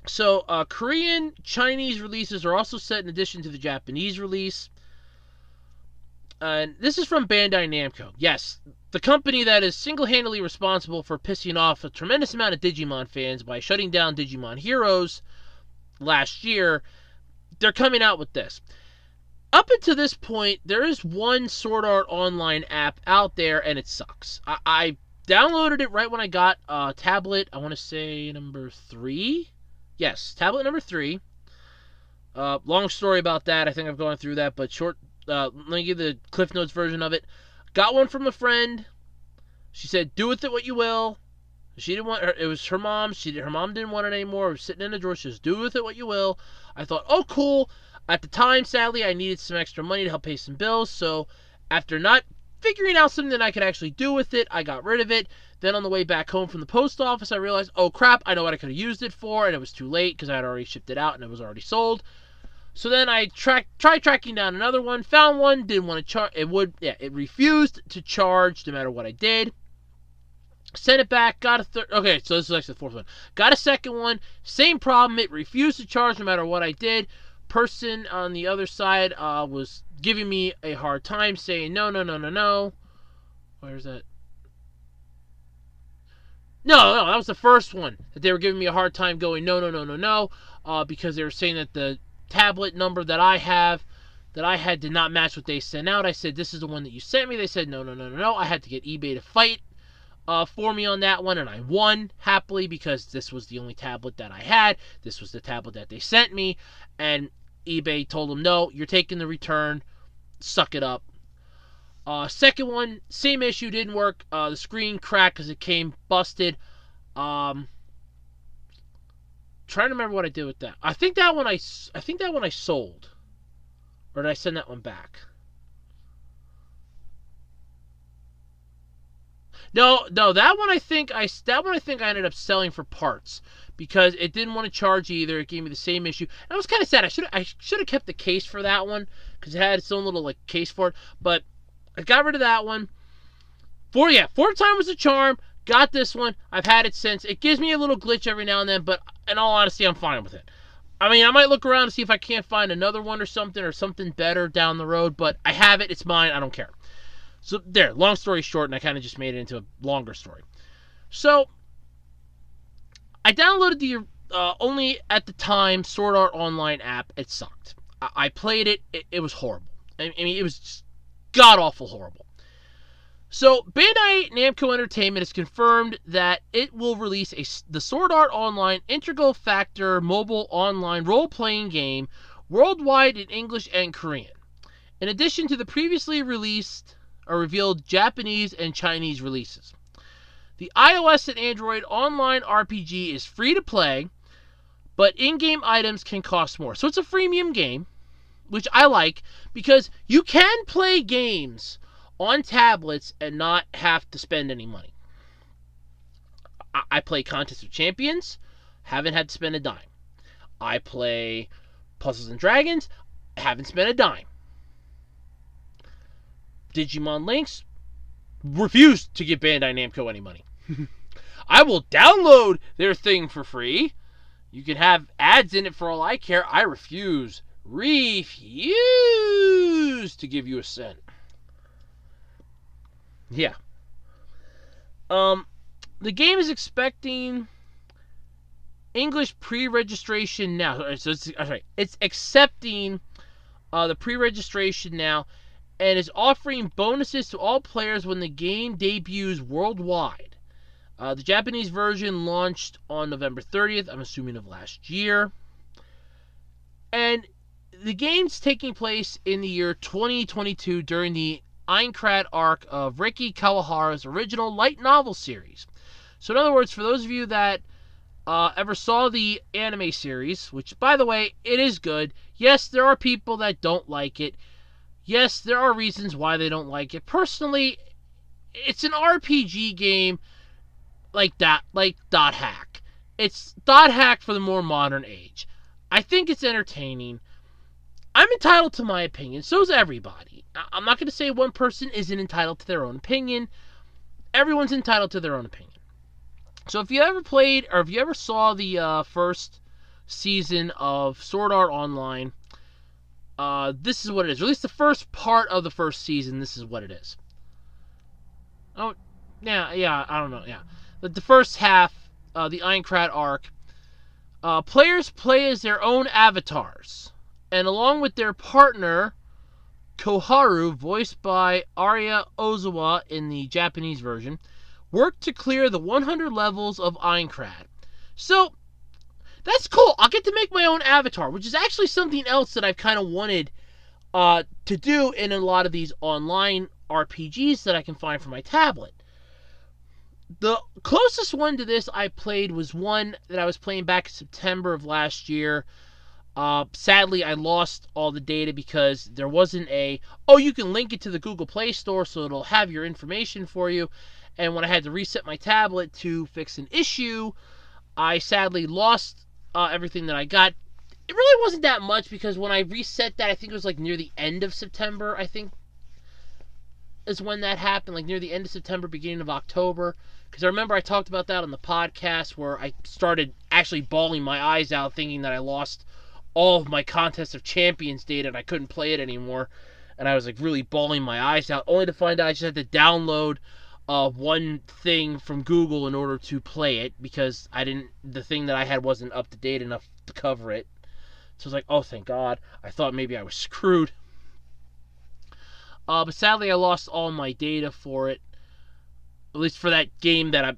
So, Korean, Chinese releases are also set in addition to the Japanese release. And this is from Bandai Namco. Yes, the company that is single-handedly responsible for pissing off a tremendous amount of Digimon fans by shutting down Digimon Heroes last year. They're coming out with this. Up until this point, there is one Sword Art Online app out there, and it sucks. I downloaded it right when I got tablet, I want to say number 3. Yes, tablet number 3. Long story about that. I think I've gone through that, but short. Let me give the Cliff Notes version of it. Got one from a friend. She said, "Do with it what you will." She didn't want it. Was her mom. Her mom didn't want it anymore. It was sitting in the drawer. She says, "Do with it what you will." I thought, oh, cool. At the time, sadly, I needed some extra money to help pay some bills. So after not figuring out something that I could actually do with it, I got rid of it. Then on the way back home from the post office, I realized, oh crap, I know what I could have used it for, and it was too late because I had already shipped it out and it was already sold. So then I tried tracking down another one, found one, didn't want to charge. It refused to charge no matter what I did. Sent it back, got a third. Okay, so this is actually the fourth one. Got a second one, same problem. It refused to charge no matter what I did. Person on the other side was giving me a hard time, saying no. Where's that? No, that was the first one that they were giving me a hard time, going no, because they were saying that the tablet number that I had did not match what they sent out. I said, this is the one that you sent me. They said no. I had to get eBay to fight for me on that one, and I won happily because this was the only tablet that I had. This was the tablet that they sent me, and eBay told them, no, you're taking the return, suck it up. Second one, same issue, didn't work. The screen cracked because it came busted. Trying to remember what I did with that. I think that one I sold, or did I send that one back? No, that one I think I ended up selling for parts because it didn't want to charge either. It gave me the same issue. And I was kind of sad. I should have kept the case for that one because it had its own little case for it. But I got rid of that one. Fourth time was a charm. Got this one. I've had it since. It gives me a little glitch every now and then, but in all honesty, I'm fine with it. I mean, I might look around to see if I can't find another one or something better down the road, but I have it. It's mine. I don't care. So there, long story short, and I kind of just made it into a longer story. So I downloaded the only at the time Sword Art Online app. It sucked. I played it. It was horrible. I mean, it was just god-awful horrible. So Bandai Namco Entertainment has confirmed that it will release the Sword Art Online Integral Factor mobile online role-playing game worldwide in English and Korean, in addition to the previously released or revealed Japanese and Chinese releases. The iOS and Android online RPG is free to play, but in-game items can cost more. So it's a freemium game, which I like because you can play games on tablets and not have to spend any money. I play Contest of Champions, haven't had to spend a dime. I play Puzzles and Dragons, haven't spent a dime. Digimon Links, refuse to give Bandai Namco any money. I will download their thing for free. You can have ads in it for all I care. I refuse to give you a cent. Yeah. The game is expecting English pre-registration now. So it's accepting the pre-registration now, and is offering bonuses to all players when the game debuts worldwide. The Japanese version launched on November 30th, I'm assuming of last year. And the game's taking place in the year 2022 during the Aincrad arc of Reiki Kawahara's original light novel series. So in other words, for those of you that ever saw the anime series, which, by the way, it is good. Yes, there are people that don't like it. Yes, there are reasons why they don't like it. Personally, it's an RPG game like that, like Dot Hack. It's Dot Hack for the more modern age. I think it's entertaining. I'm entitled to my opinion. So is everybody. I'm not going to say one person isn't entitled to their own opinion. Everyone's entitled to their own opinion. So if you ever played, or if you ever saw the first season of Sword Art Online, this is what it is. Or at least the first part of the first season, this is what it is. Oh, yeah, I don't know, yeah. The first half, the Aincrad arc, players play as their own avatars, and along with their partner, Koharu, voiced by Arya Ozawa in the Japanese version, work to clear the 100 levels of Aincrad. So, that's cool. I'll get to make my own avatar, which is actually something else that I've kind of wanted to do in a lot of these online RPGs that I can find for my tablet. The closest one to this I played was one that I was playing back in September of last year. Sadly, I lost all the data because there wasn't oh, you can link it to the Google Play Store so it'll have your information for you. And when I had to reset my tablet to fix an issue, I sadly lost everything that I got. It really wasn't that much because when I reset that, I think it was like near the end of September, I think is when that happened, like near the end of September, beginning of October. Because I remember I talked about that on the podcast where I started actually bawling my eyes out thinking that I lost all of my Contest of Champions data and I couldn't play it anymore. And I was like really bawling my eyes out, only to find out I just had to download one thing from Google in order to play it because the thing that I had wasn't up to date enough to cover it. So I was like, oh, thank God. I thought maybe I was screwed. But sadly, I lost all my data for it. At least for that game, that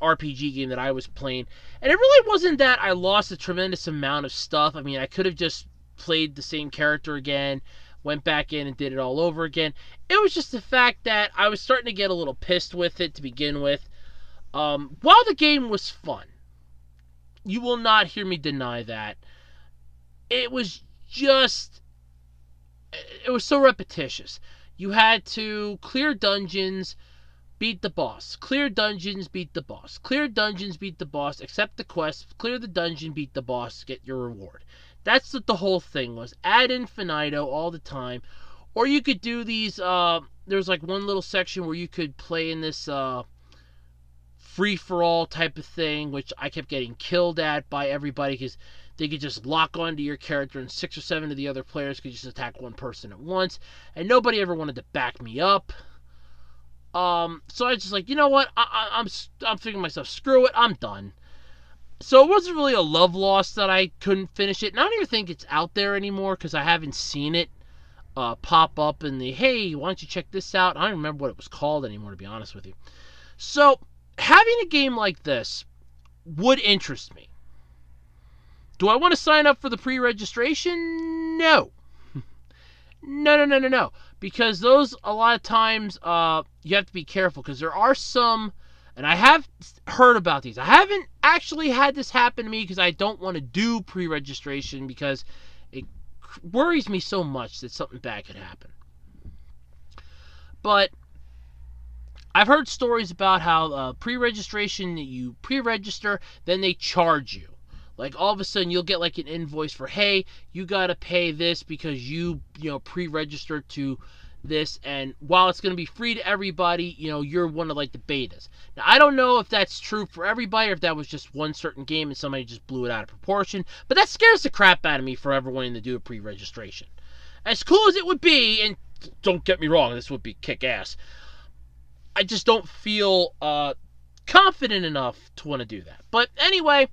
RPG game that I was playing. And it really wasn't that I lost a tremendous amount of stuff. I mean, I could have just played the same character again, went back in and did it all over again. It was just the fact that I was starting to get a little pissed with it to begin with. While the game was fun, you will not hear me deny that. It was so repetitious. You had to clear dungeons, beat the boss. Clear dungeons, beat the boss. Clear dungeons, beat the boss. Accept the quest. Clear the dungeon, beat the boss. Get your reward. That's what the whole thing was. Ad infinitum all the time. Or you could do these, there's like one little section where you could play in this free-for-all type of thing, which I kept getting killed at by everybody because they could just lock onto your character and 6 or 7 of the other players could just attack one person at once. And nobody ever wanted to back me up. So I was just like, you know what? I'm thinking to myself, screw it, I'm done. So it wasn't really a love loss that I couldn't finish it. And I don't even think it's out there anymore because I haven't seen it pop up in the, hey, why don't you check this out? I don't remember what it was called anymore, to be honest with you. So having a game like this would interest me. Do I want to sign up for the pre-registration? No. No. Because those, a lot of times, you have to be careful. Because there are some, and I have heard about these. I haven't actually had this happen to me because I don't want to do pre-registration because it worries me so much that something bad could happen. But I've heard stories about how pre-registration, you pre-register, then they charge you. Like, all of a sudden, you'll get, like, an invoice for, hey, you got to pay this because you pre-registered to this. And while it's going to be free to everybody, you're one of, like, the betas. Now, I don't know if that's true for everybody or if that was just one certain game and somebody just blew it out of proportion. But that scares the crap out of me for ever wanting to do a pre-registration. As cool as it would be, and don't get me wrong, this would be kick-ass, I just don't feel confident enough to want to do that. But anyway,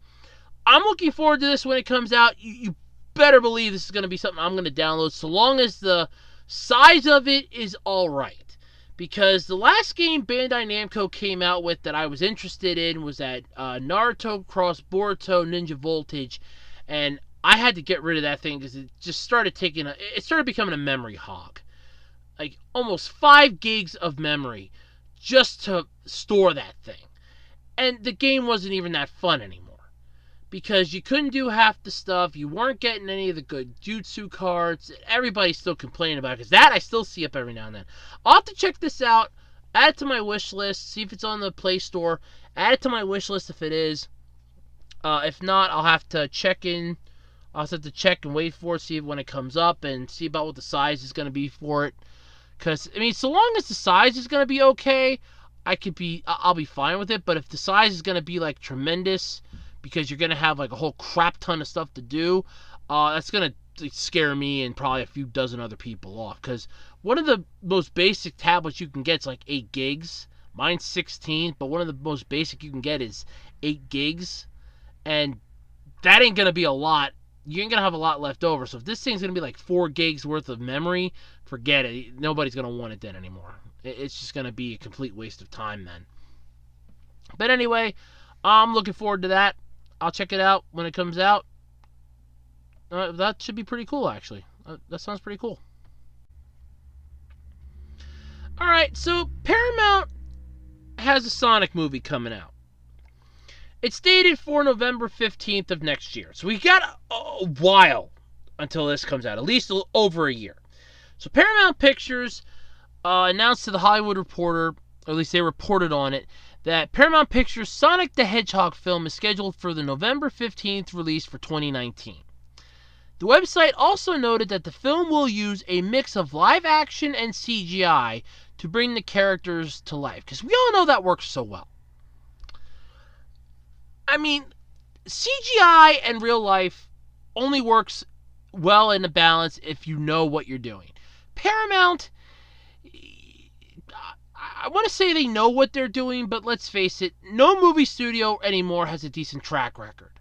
I'm looking forward to this when it comes out. You better believe this is going to be something I'm going to download so long as the size of it is all right. Because the last game Bandai Namco came out with that I was interested in was that Naruto Cross Boruto Ninja Voltage. And I had to get rid of that thing because it just started becoming a memory hog. Like almost 5 gigs of memory just to store that thing. And the game wasn't even that fun anymore. Because you couldn't do half the stuff, you weren't getting any of the good jutsu cards, everybody's still complaining about it, because that I still see up every now and then. I'll have to check this out, add it to my wish list, see if it's on the Play Store, add it to my wish list if it is. If not, I'll have to check and wait for it, see when it comes up, and see about what the size is going to be for it. Because, I mean, so long as the size is going to be okay, I'll be fine with it, but if the size is going to be, like, tremendous, because you're going to have like a whole crap ton of stuff to do, that's going to scare me and probably a few dozen other people off. Because one of the most basic tablets you can get is like 8 gigs. Mine's 16, but one of the most basic you can get is 8 gigs. And that ain't going to be a lot. You ain't going to have a lot left over. So if this thing's going to be like 4 gigs worth of memory, forget it. Nobody's going to want it then anymore. It's just going to be a complete waste of time then. But anyway, I'm looking forward to that. I'll check it out when it comes out. That should be pretty cool, actually. That sounds pretty cool. Alright, so Paramount has a Sonic movie coming out. It's dated for November 15th of next year. So we got a while until this comes out, at least over a year. So Paramount Pictures announced to the Hollywood Reporter, or at least they reported on it, that Paramount Pictures' Sonic the Hedgehog film is scheduled for the November 15th release for 2019. The website also noted that the film will use a mix of live action and CGI to bring the characters to life, because we all know that works so well. I mean, CGI and real life only works well in a balance if you know what you're doing. Paramount, I want to say they know what they're doing, but let's face it, no movie studio anymore has a decent track record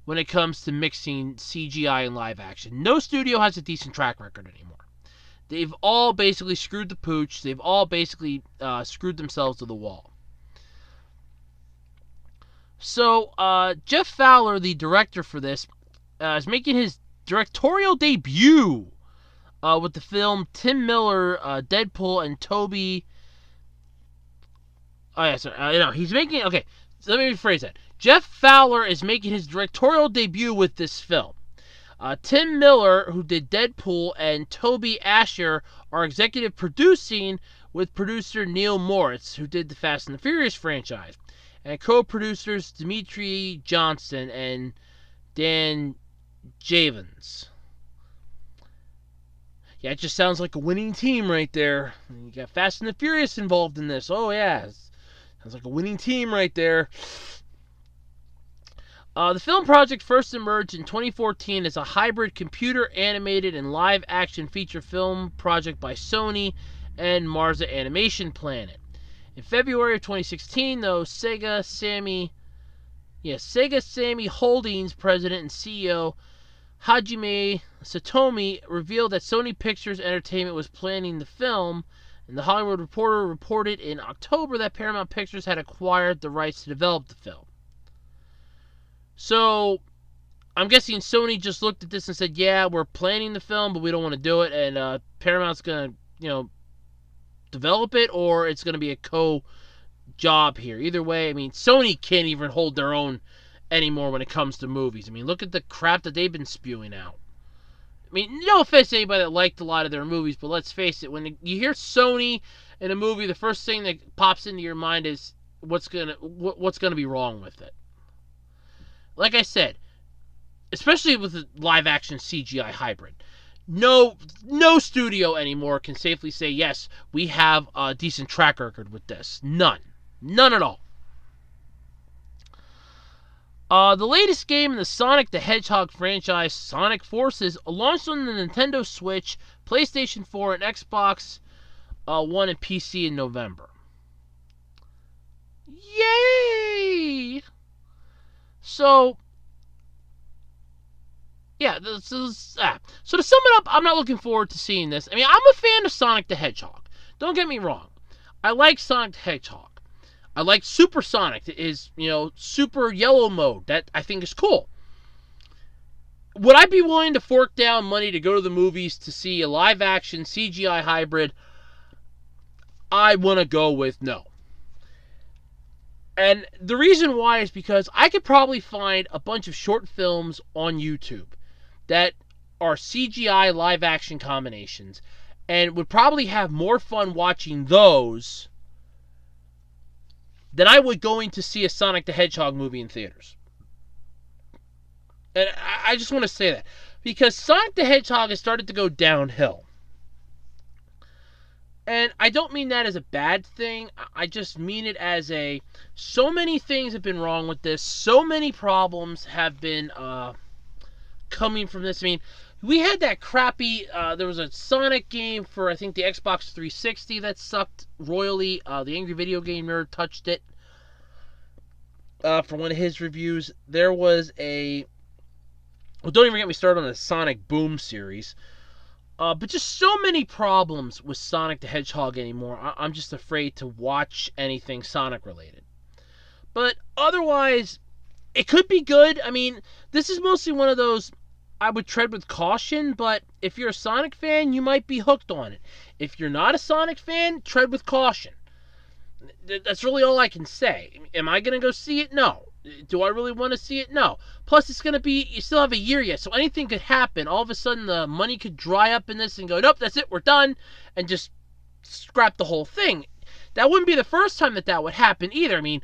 when it comes to mixing CGI and live action. No studio has a decent track record anymore. They've all basically screwed the pooch. They've all basically screwed themselves to the wall. So, Jeff Fowler, the director for this, is making his directorial debut with the film Tim Miller, Deadpool, and Toby. Oh, yeah, sorry. He's making. Okay, so let me rephrase that. Jeff Fowler is making his directorial debut with this film. Tim Miller, who did Deadpool, and Toby Asher are executive producing with producer Neil Moritz, who did the Fast and the Furious franchise, and co-producers Dimitri Johnson and Dan Javins. Yeah, it just sounds like a winning team right there. You got Fast and the Furious involved in this. Oh, yeah. Sounds like a winning team right there. The film project first emerged in 2014 as a hybrid computer animated and live action feature film project by Sony and Marza Animation Planet. In February of 2016, though, Sega Sammy Holdings president and CEO Hajime Satomi revealed that Sony Pictures Entertainment was planning the film, and the Hollywood Reporter reported in October that Paramount Pictures had acquired the rights to develop the film. So, I'm guessing Sony just looked at this and said, yeah, we're planning the film, but we don't want to do it, and Paramount's going to, develop it, or it's going to be a co-job here. Either way, I mean, Sony can't even hold their own anymore when it comes to movies. I mean, look at the crap that they've been spewing out. I mean, no offense to anybody that liked a lot of their movies, but let's face it, when you hear Sony in a movie, the first thing that pops into your mind is what's gonna be wrong with it. Like I said, especially with the live action CGI hybrid, no studio anymore can safely say, yes, we have a decent track record with this. None at all. The latest game in the Sonic the Hedgehog franchise, Sonic Forces, launched on the Nintendo Switch, PlayStation 4, and Xbox One and PC in November. Yay! So, yeah, so to sum it up, I'm not looking forward to seeing this. I mean, I'm a fan of Sonic the Hedgehog. Don't get me wrong. I like Sonic the Hedgehog. I like Super Sonic, his, super yellow mode. That I think is cool. Would I be willing to fork down money to go to the movies to see a live action CGI hybrid? I want to go with no. And the reason why is because I could probably find a bunch of short films on YouTube that are CGI live action combinations and would probably have more fun watching those than I would going to see a Sonic the Hedgehog movie in theaters. And I just want to say that. Because Sonic the Hedgehog has started to go downhill. And I don't mean that as a bad thing. I just mean it as so many things have been wrong with this. So many problems have been coming from this. I mean, we had that crappy, there was a Sonic game for, I think, the Xbox 360 that sucked royally. The Angry Video Game Nerd touched it for one of his reviews. There was well, don't even get me started on the Sonic Boom series. But just so many problems with Sonic the Hedgehog anymore. I'm just afraid to watch anything Sonic related. But otherwise, it could be good. I mean, this is mostly one of those I would tread with caution, but if you're a Sonic fan, you might be hooked on it. If you're not a Sonic fan, tread with caution. That's really all I can say. Am I going to go see it? No. Do I really want to see it? No. Plus, it's going to be, you still have a year yet, so anything could happen. All of a sudden, the money could dry up in this and go, nope, that's it, we're done, and just scrap the whole thing. That wouldn't be the first time that would happen either. I mean,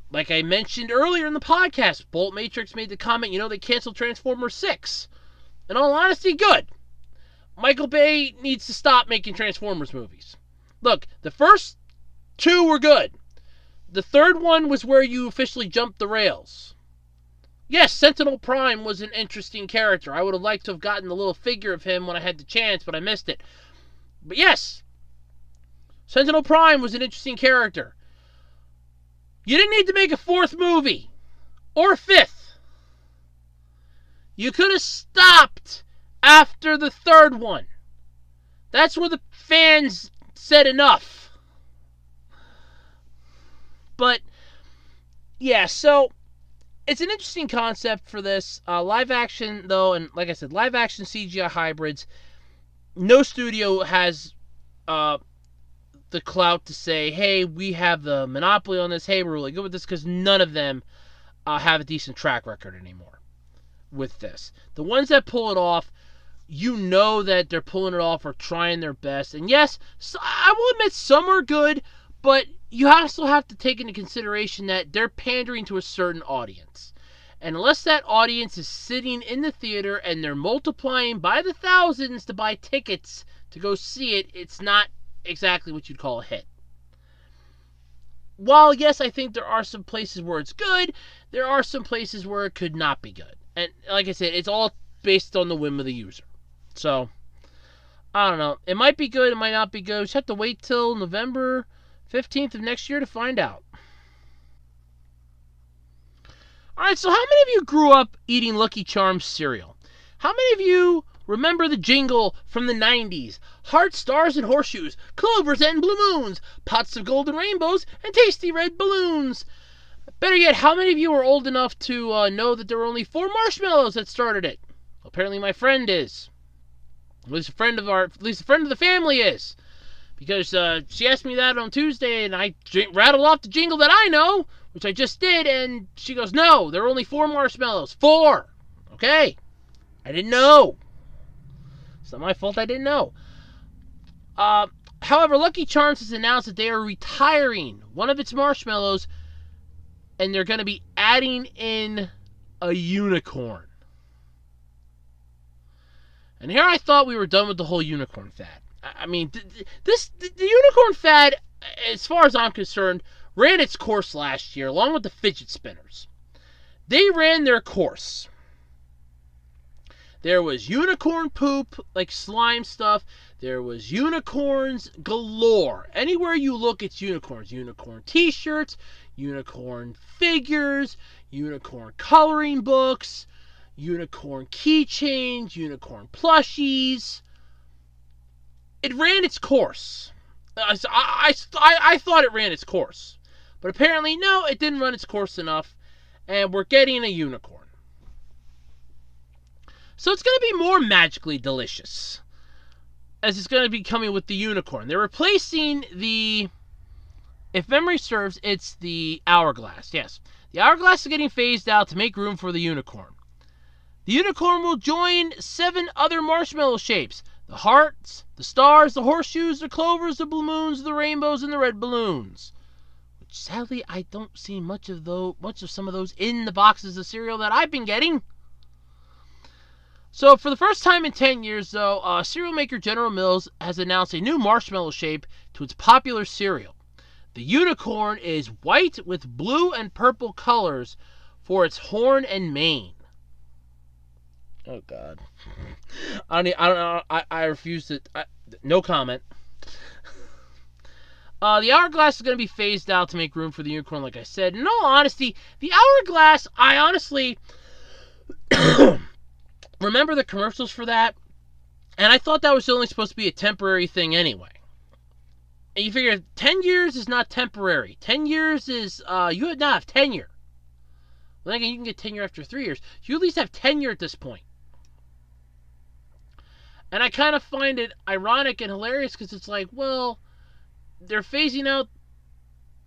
like I mentioned earlier in the podcast, Baltmatrix made the comment, they canceled Transformers 6. In all honesty, good. Michael Bay needs to stop making Transformers movies. Look, the first two were good. The third one was where you officially jumped the rails. Yes, Sentinel Prime was an interesting character. I would have liked to have gotten the little figure of him when I had the chance, but I missed it. But yes, Sentinel Prime was an interesting character. You didn't need to make a fourth movie. Or a fifth. You could have stopped after the third one. That's where the fans said enough. But, yeah, so it's an interesting concept for this. Live action, though, and like I said, live action CGI hybrids, no studio has the clout to say, hey, we have the monopoly on this, hey, we're really good with this, because none of them have a decent track record anymore with this. The ones that pull it off, that they're pulling it off or trying their best. And yes, I will admit some are good, but you also have to take into consideration that they're pandering to a certain audience. And unless that audience is sitting in the theater and they're multiplying by the thousands to buy tickets to go see it, it's not exactly what you'd call a hit. While, yes, I think there are some places where it's good, there are some places where it could not be good. And like I said, it's all based on the whim of the user. So, I don't know. It might be good, it might not be good. We just have to wait till November 15th of next year to find out. Alright, so how many of you grew up eating Lucky Charms cereal? How many of you remember the jingle from the 90s? Hearts, stars, and horseshoes, clovers and blue moons, pots of golden rainbows, and tasty red balloons. Better yet, how many of you are old enough to know that there were only 4 marshmallows that started it? Apparently my friend is. At least a friend of the family is. Because she asked me that on Tuesday, and I rattled off the jingle that I know, which I just did, and she goes, no, there are only 4 marshmallows. 4! Okay. I didn't know. It's not my fault I didn't know. However, Lucky Charms has announced that they are retiring one of its marshmallows, and they're going to be adding in a unicorn. And here I thought we were done with the whole unicorn fad. I mean, the unicorn fad, as far as I'm concerned, ran its course last year, along with the fidget spinners. They ran their course. There was unicorn poop, like slime stuff. There was unicorns galore. Anywhere you look, it's unicorns. Unicorn t-shirts, unicorn figures, unicorn coloring books, unicorn keychains, unicorn plushies. It ran its course. I thought it ran its course. But apparently, no, it didn't run its course enough. And we're getting a unicorn. So it's going to be more magically delicious. As it's going to be coming with the unicorn. They're replacing the... If memory serves, it's the hourglass. Yes. The hourglass is getting phased out to make room for the unicorn. The unicorn will join 7 other marshmallow shapes. The hearts, the stars, the horseshoes, the clovers, the blue moons, the rainbows, and the red balloons. Which, sadly, I don't see much of some of those in the boxes of cereal that I've been getting. So, for the first time in 10 years, though, cereal maker General Mills has announced a new marshmallow shape to its popular cereal. The unicorn is white with blue and purple colors for its horn and mane. Oh, God. I don't know. I refuse to... no comment. The hourglass is going to be phased out to make room for the unicorn, like I said. In all honesty, the hourglass, I honestly... remember the commercials for that? And I thought that was only supposed to be a temporary thing anyway. And you figure 10 years is not temporary. 10 years is... you would not have tenure. Well, again, you can get tenure after 3 years. You at least have tenure at this point. And I kind of find it ironic and hilarious because it's like, well, they're phasing out,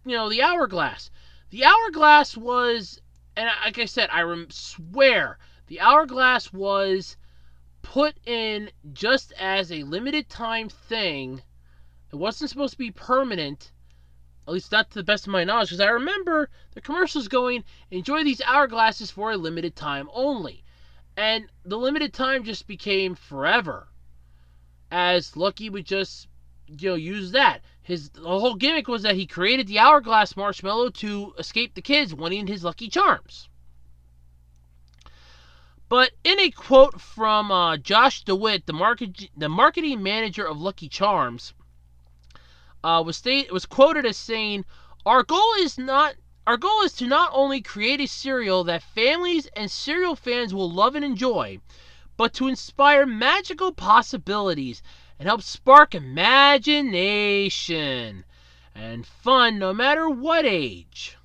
the hourglass. The hourglass was And like I said, I swear the hourglass was put in just as a limited time thing. It wasn't supposed to be permanent, at least not to the best of my knowledge, because I remember the commercials going, enjoy these hourglasses for a limited time only. And the limited time just became forever, as Lucky would just, use that. The whole gimmick was that he created the hourglass marshmallow to escape the kids wanting his Lucky Charms. But in a quote from Josh DeWitt, the marketing manager of Lucky Charms, was quoted as saying, Our goal is to not only create a cereal that families and cereal fans will love and enjoy, but to inspire magical possibilities and help spark imagination and fun no matter what age.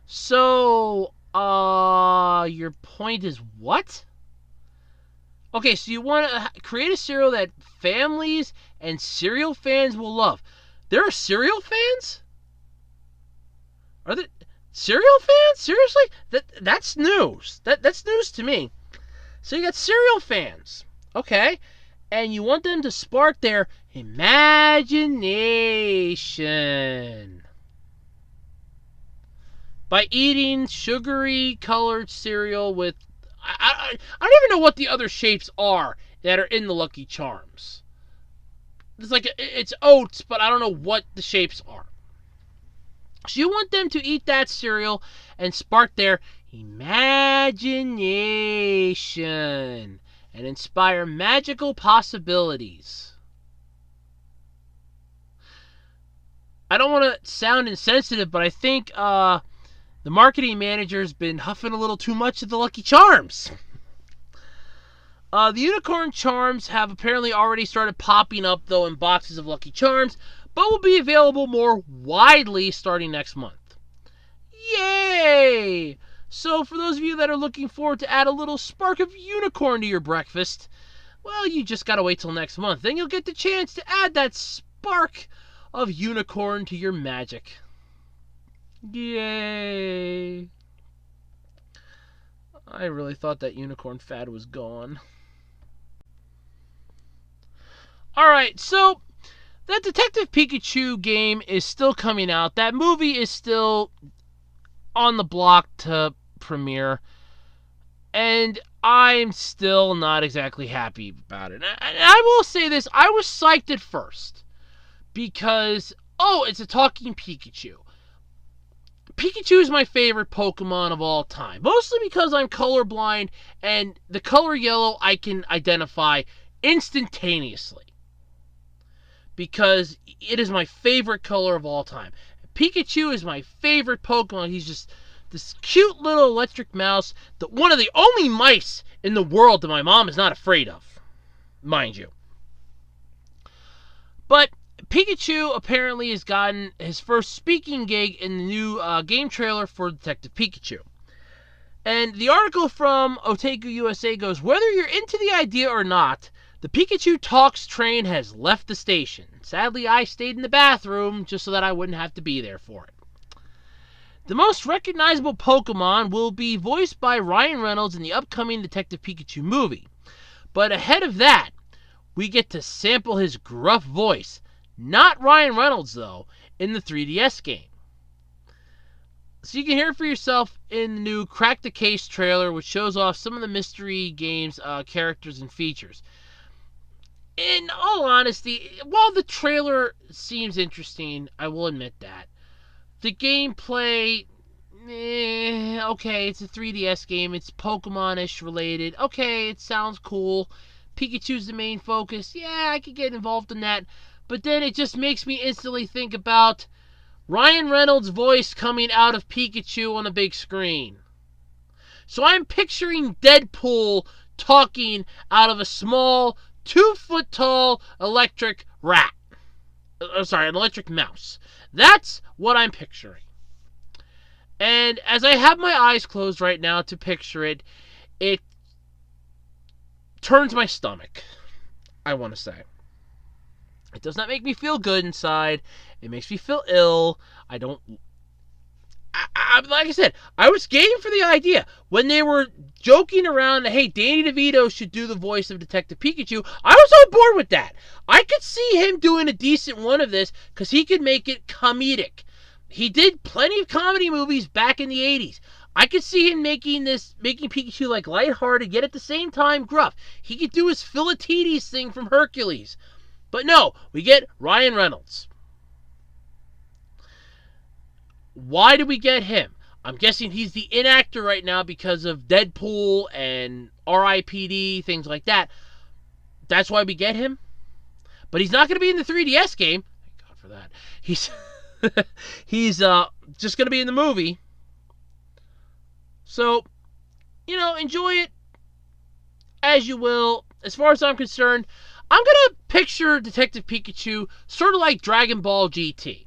So, your point is what? Okay, so you want to create a cereal that families and cereal fans will love. There are cereal fans? Are there cereal fans? Seriously? That's news. That's news to me. So you got cereal fans, okay? And you want them to spark their imagination by eating sugary colored cereal with I don't even know what the other shapes are that are in the Lucky Charms. It's oats, but I don't know what the shapes are. So you want them to eat that cereal and spark their imagination and inspire magical possibilities. I don't want to sound insensitive, but I think the marketing manager's been huffing a little too much of the Lucky Charms. The unicorn charms have apparently already started popping up, though, in boxes of Lucky Charms, but will be available more widely starting next month. Yay! So for those of you that are looking forward to add a little spark of unicorn to your breakfast, well, you just gotta wait till next month. Then you'll get the chance to add that spark of unicorn to your magic. Yay! I really thought that unicorn fad was gone. Alright, so that Detective Pikachu game is still coming out. That movie is still on the block to premiere. And I'm still not exactly happy about it. And I will say this, I was psyched at first. Because, it's a talking Pikachu. Pikachu is my favorite Pokemon of all time. Mostly because I'm colorblind, and the color yellow I can identify instantaneously. Because it is my favorite color of all time. Pikachu is my favorite Pokemon. He's just this cute little electric mouse. One of the only mice in the world that my mom is not afraid of. Mind you. But Pikachu apparently has gotten his first speaking gig in the new game trailer for Detective Pikachu. And the article from Otaku USA goes, whether you're into the idea or not, the Pikachu Talks train has left the station. Sadly, I stayed in the bathroom just so that I wouldn't have to be there for it. The most recognizable Pokemon will be voiced by Ryan Reynolds in the upcoming Detective Pikachu movie. But ahead of that, we get to sample his gruff voice. Not Ryan Reynolds, though, in the 3DS game. So you can hear it for yourself in the new Crack the Case trailer, which shows off some of the mystery game's characters and features. In all honesty, while the trailer seems interesting, I will admit that. The gameplay, okay, it's a 3DS game, it's Pokemon-ish related. Okay, it sounds cool. Pikachu's the main focus. Yeah, I could get involved in that. But then it just makes me instantly think about Ryan Reynolds' voice coming out of Pikachu on a big screen. So I'm picturing Deadpool talking out of a small, 2-foot-tall electric rat. An electric mouse. That's what I'm picturing. And as I have my eyes closed right now to picture it, it turns my stomach, I want to say. It does not make me feel good inside. It makes me feel ill. like I said, I was game for the idea. When they were joking around that, hey, Danny DeVito should do the voice of Detective Pikachu, I was on board with that. I could see him doing a decent one of this because he could make it comedic. He did plenty of comedy movies back in the 80s. I could see him making Pikachu like lighthearted, yet at the same time gruff. He could do his Philatides thing from Hercules. But no, we get Ryan Reynolds. Why do we get him? I'm guessing he's the in actor right now because of Deadpool and R.I.P.D., things like that. That's why we get him. But he's not going to be in the 3DS game. Thank God for that. He's just going to be in the movie. So, enjoy it as you will. As far as I'm concerned, I'm going to picture Detective Pikachu sort of like Dragon Ball GT.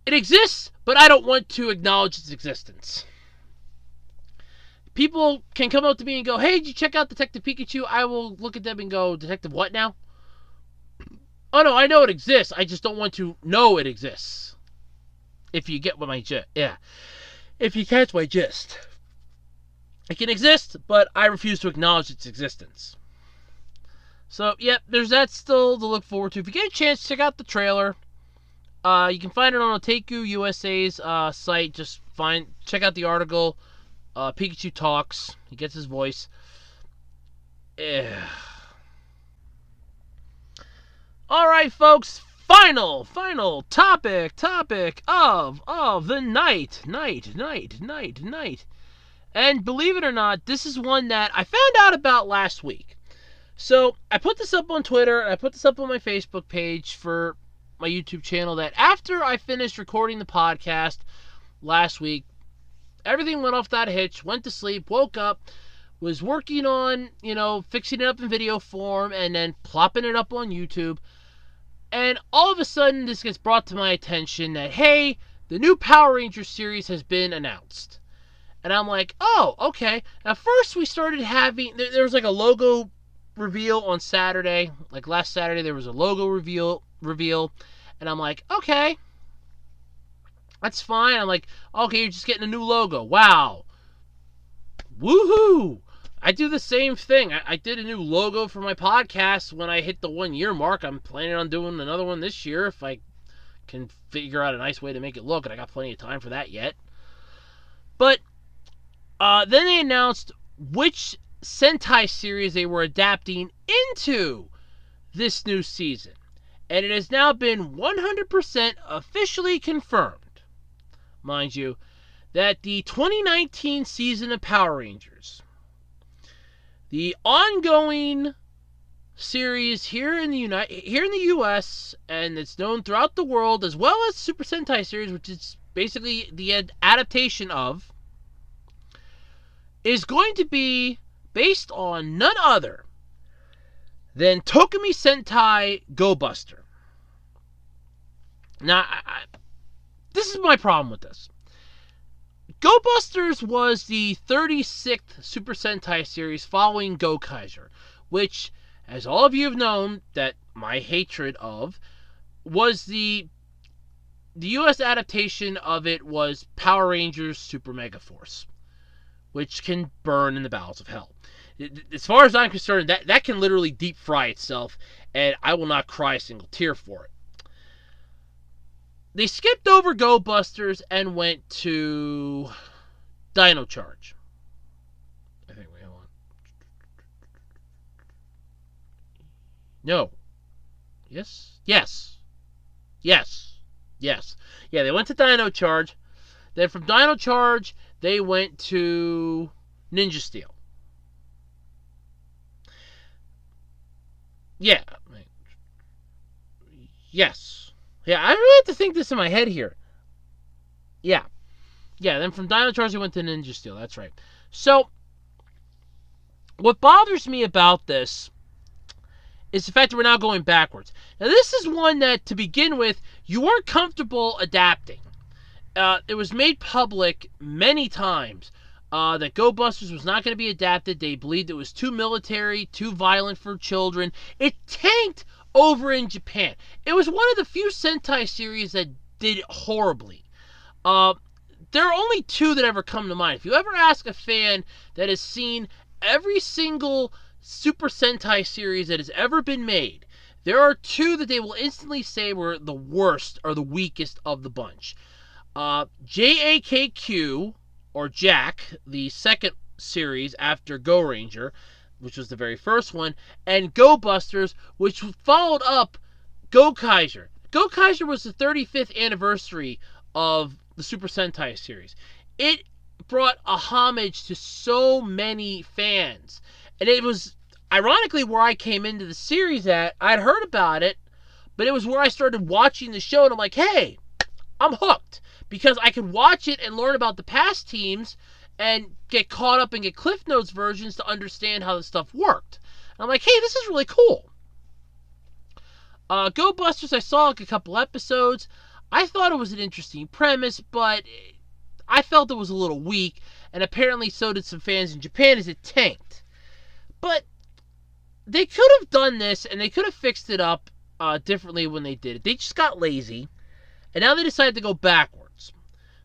It exists, but I don't want to acknowledge its existence. People can come up to me and go, hey, did you check out Detective Pikachu? I will look at them and go, Detective what now? Oh, no, I know it exists. I just don't want to know it exists. If you get what my gist. Yeah. If you catch my gist. It can exist, but I refuse to acknowledge its existence. So, yep, there's that still to look forward to. If you get a chance, check out the trailer. You can find it on Otaku USA's site. Just check out the article. Pikachu talks. He gets his voice. All right, folks. Final topic of the night. And believe it or not, this is one that I found out about last week. So I put this up on Twitter. And I put this up on my Facebook page for my YouTube channel, that after I finished recording the podcast last week, everything went off that hitch, went to sleep, woke up, was working on, fixing it up in video form and then plopping it up on YouTube. And all of a sudden this gets brought to my attention that, hey, the new Power Rangers series has been announced. And I'm like, oh, okay. At first we started having, there was like a logo reveal on Saturday. Like last Saturday there was a logo reveal. And I'm like, okay, that's fine. I'm like, okay, you're just getting a new logo. Wow. Woohoo. I do the same thing. I did a new logo for my podcast when I hit the 1 year mark. I'm planning on doing another one this year if I can figure out a nice way to make it look, and I got plenty of time for that yet. But then they announced which Sentai series they were adapting into this new season. And it has now been 100% officially confirmed, mind you, that the 2019 season of Power Rangers, the ongoing series here in the U.S. and it's known throughout the world, as well as Super Sentai series, which is basically the adaptation of, is going to be based on none other than Tokumi Sentai Go Buster. Now, this is my problem with this. Go Busters was the 36th Super Sentai series following Go Kaiser, which, as all of you have known, that my hatred of, was the U.S. adaptation of it was Power Rangers Super Mega Force, which can burn in the bowels of hell. As far as I'm concerned, that can literally deep fry itself, and I will not cry a single tear for it. They skipped over Go Busters and went to Dino Charge. I think we have one. No. Yes? Yes. Yes. Yes. Yeah, they went to Dino Charge. Then from Dino Charge, they went to Ninja Steel. Yeah. Yes. Yeah, I really have to think this in my head here. Yeah. Yeah, then from Dino Charge, they went to Ninja Steel. That's right. So, what bothers me about this is the fact that we're now going backwards. Now, this is one that, to begin with, you weren't comfortable adapting. It was made public many times that Go Busters was not going to be adapted. They believed it was too military, too violent for children. It tanked over in Japan. It was one of the few Sentai series that did horribly. there are only two that ever come to mind. If you ever ask a fan that has seen every single Super Sentai series that has ever been made, there are two that they will instantly say were the worst or the weakest of the bunch. JAKQ, or Jack, the second series after Go Ranger, which was the very first one, and Go Busters, which followed up Go Kaiser. Go Kaiser was the 35th anniversary of the Super Sentai series. It brought a homage to so many fans. And it was, ironically, where I came into the series at. I'd heard about it, but it was where I started watching the show, and I'm like, hey, I'm hooked. Because I could watch it and learn about the past teams and get caught up and get Cliff Notes versions to understand how the stuff worked. And I'm like, hey, this is really cool. Go Busters, I saw like a couple episodes. I thought it was an interesting premise, but I felt it was a little weak, and apparently so did some fans in Japan as it tanked. But they could have done this, and they could have fixed it up differently when they did it. They just got lazy, and now they decided to go backwards.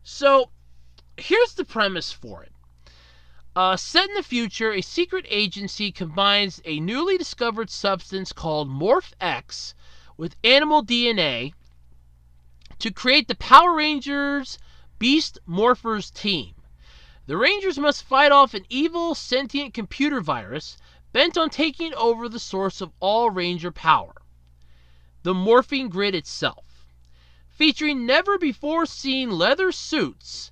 So, here's the premise for it. Set in the future, a secret agency combines a newly discovered substance called Morph X with animal DNA to create the Power Rangers Beast Morphers team. The Rangers must fight off an evil sentient computer virus bent on taking over the source of all Ranger power, the morphing grid itself. Featuring never-before-seen leather suits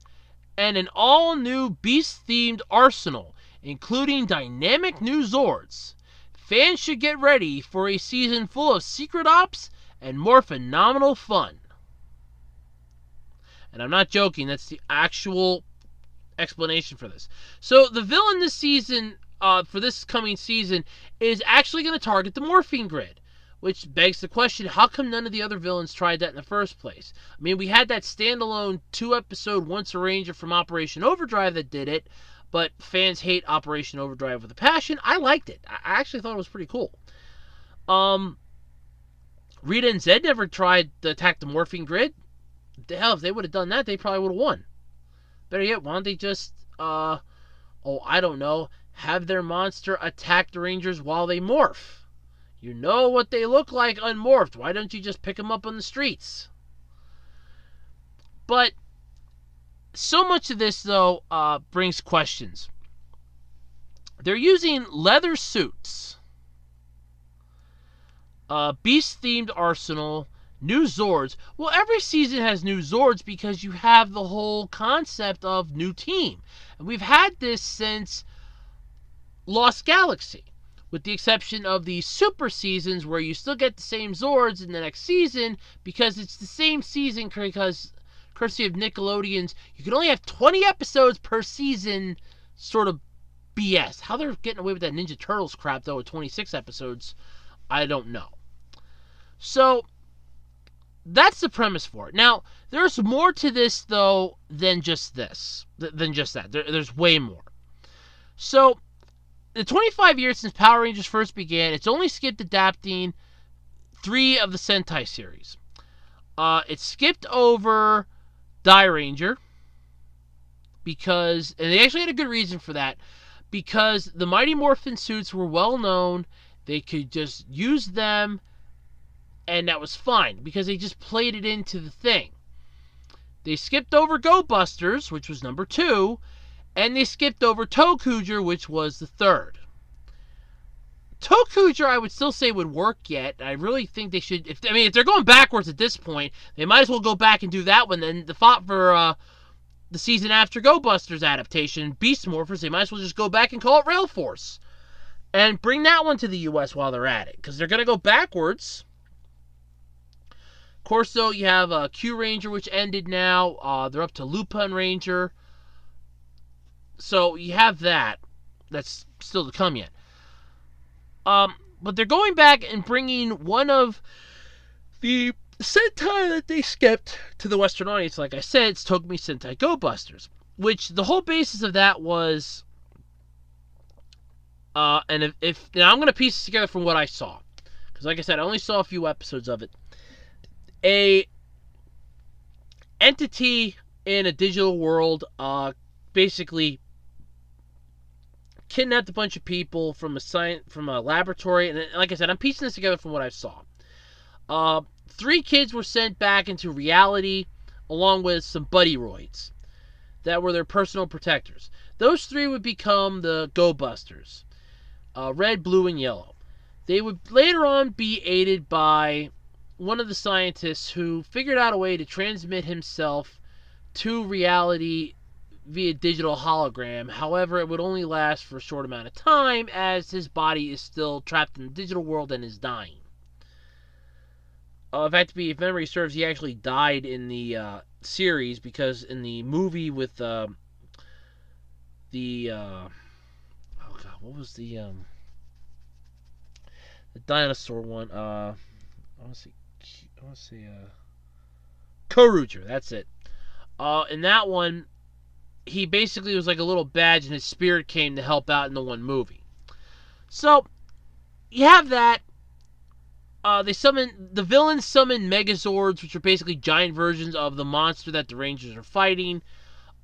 and an all-new Beast-themed arsenal, including dynamic new Zords, fans should get ready for a season full of secret ops and more phenomenal fun. And I'm not joking, that's the actual explanation for this. So the villain this season, for this coming season, is actually going to target the morphing grid. Which begs the question, how come none of the other villains tried that in the first place? I mean, we had that standalone 2-episode Once a Ranger from Operation Overdrive that did it, but fans hate Operation Overdrive with a passion. I liked it. I actually thought it was pretty cool. Rita and Zed never tried to attack the morphing grid. The hell, if they would have done that, they probably would have won. Better yet, why don't they just, I don't know, have their monster attack the Rangers while they morph? You know what they look like unmorphed. Why don't you just pick them up on the streets? But so much of this, though, brings questions. They're using leather suits, Beast-themed arsenal, new Zords. Well, every season has new Zords because you have the whole concept of new team. And we've had this since Lost Galaxy, with the exception of the super seasons where you still get the same Zords in the next season because it's the same season because, courtesy of Nickelodeon's, you can only have 20 episodes per season sort of BS. How they're getting away with that Ninja Turtles crap, though, with 26 episodes, I don't know. So, that's the premise for it. Now, there's more to this, though, than just this. Than just that. There's way more. So, the 25 years since Power Rangers first began, it's only skipped adapting 3 of the Sentai series. It skipped over Die Ranger because, and they actually had a good reason for that, because the Mighty Morphin suits were well known. They could just use them, and that was fine because they just played it into the thing. They skipped over Go Busters, which was number 2, and they skipped over Tokuger, which was the 3rd. Tokuger, I would still say would work yet. I really think they should. If they're going backwards at this point, they might as well go back and do that one. Then the thought for the season after Go Busters adaptation, Beast Morphers, they might as well just go back and call it Rail Force and bring that one to the U.S. while they're at it, because they're going to go backwards. Of course, though, you have Q Ranger, which ended now. They're up to Lupin Ranger. So you have that. That's still to come yet. But they're going back and bringing one of the Sentai that they skipped to the Western audience. Like I said, it's Togumi Sentai Go Busters, which the whole basis of that was, and if now I'm going to piece this together from what I saw, because like I said, I only saw a few episodes of it. A entity in a digital world, basically kidnapped a bunch of people from a laboratory, and like I said, I'm piecing this together from what I saw. 3 kids were sent back into reality, along with some buddy roids that were their personal protectors. Those 3 would become the Go Busters, red, blue, and yellow. They would later on be aided by one of the scientists who figured out a way to transmit himself to reality via digital hologram. However, it would only last for a short amount of time, as his body is still trapped in the digital world and is dying. In fact, if memory serves, he actually died in the series, because in the movie with oh god, what was the dinosaur one? I want to say Koruger. That's it. In that one, he basically was like a little badge, and his spirit came to help out in the one movie. So you have that. The villains summon Megazords, which are basically giant versions of the monster that the Rangers are fighting.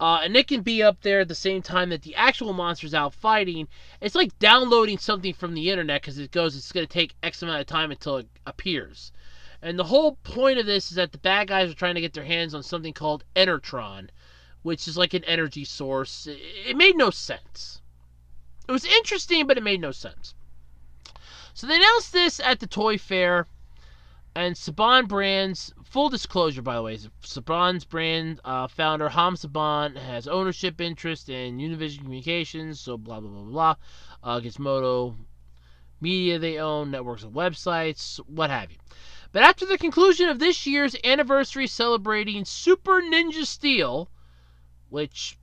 And it can be up there at the same time that the actual monster's out fighting. It's like downloading something from the internet, because it's going to take X amount of time until it appears. And the whole point of this is that the bad guys are trying to get their hands on something called Enertron, which is like an energy source. It made no sense. It was interesting, but it made no sense. So they announced this at the Toy Fair, and Saban Brands, full disclosure by the way, Saban's brand founder Ham Saban has ownership interest in Univision Communications, so blah blah blah blah. Gizmodo Media they own, networks of websites, what have you. But after the conclusion of this year's anniversary celebrating Super Ninja Steel, which,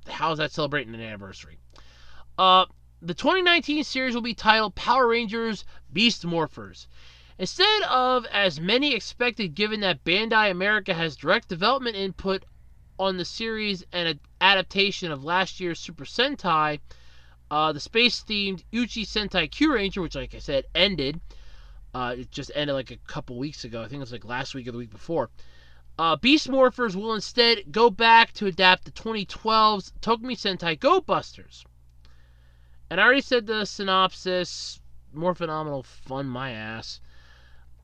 how is that celebrating an anniversary? The 2019 series will be titled Power Rangers Beast Morphers. Instead of as many expected, given that Bandai America has direct development input on the series and an adaptation of last year's Super Sentai, the space-themed Uchi Sentai Q Ranger, which like I said ended, it just ended like a couple weeks ago, I think it was like last week or the week before. Beast Morphers will instead go back to adapt the 2012's Tokumi Sentai Go Busters. And I already said the synopsis, more phenomenal fun, my ass.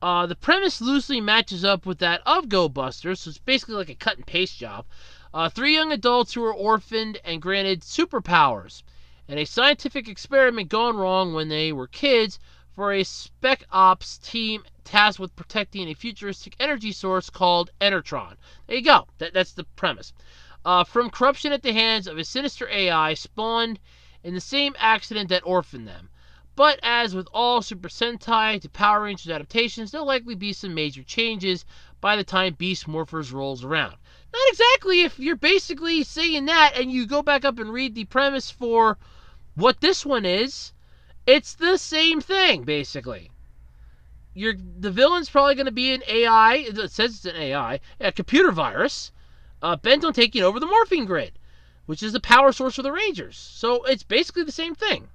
The premise loosely matches up with that of Go Busters, so it's basically like a cut and paste job. 3 young adults who are orphaned and granted superpowers, and a scientific experiment gone wrong when they were kids for a spec ops team tasked with protecting a futuristic energy source called Enertron. There you go. That's the premise. From corruption at the hands of a sinister AI spawned in the same accident that orphaned them. But as with all Super Sentai to Power Rangers adaptations, there'll likely be some major changes by the time Beast Morphers rolls around. Not exactly if you're basically saying that and you go back up and read the premise for what this one is. It's the same thing, basically. The villain's probably going to be an AI. It says it's an AI. A computer virus bent on taking over the morphing grid, which is the power source for the Rangers. So it's basically the same thing.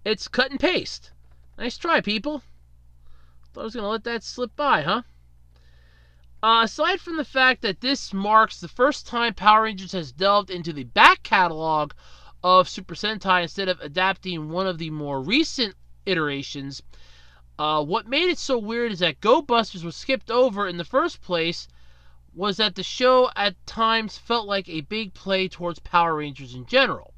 It's cut and paste. Nice try, people. Thought I was going to let that slip by, huh? Aside from the fact that this marks the first time Power Rangers has delved into the back catalog of Super Sentai instead of adapting one of the more recent iterations, what made it so weird is that Go Busters was skipped over in the first place was that the show at times felt like a big play towards Power Rangers in general.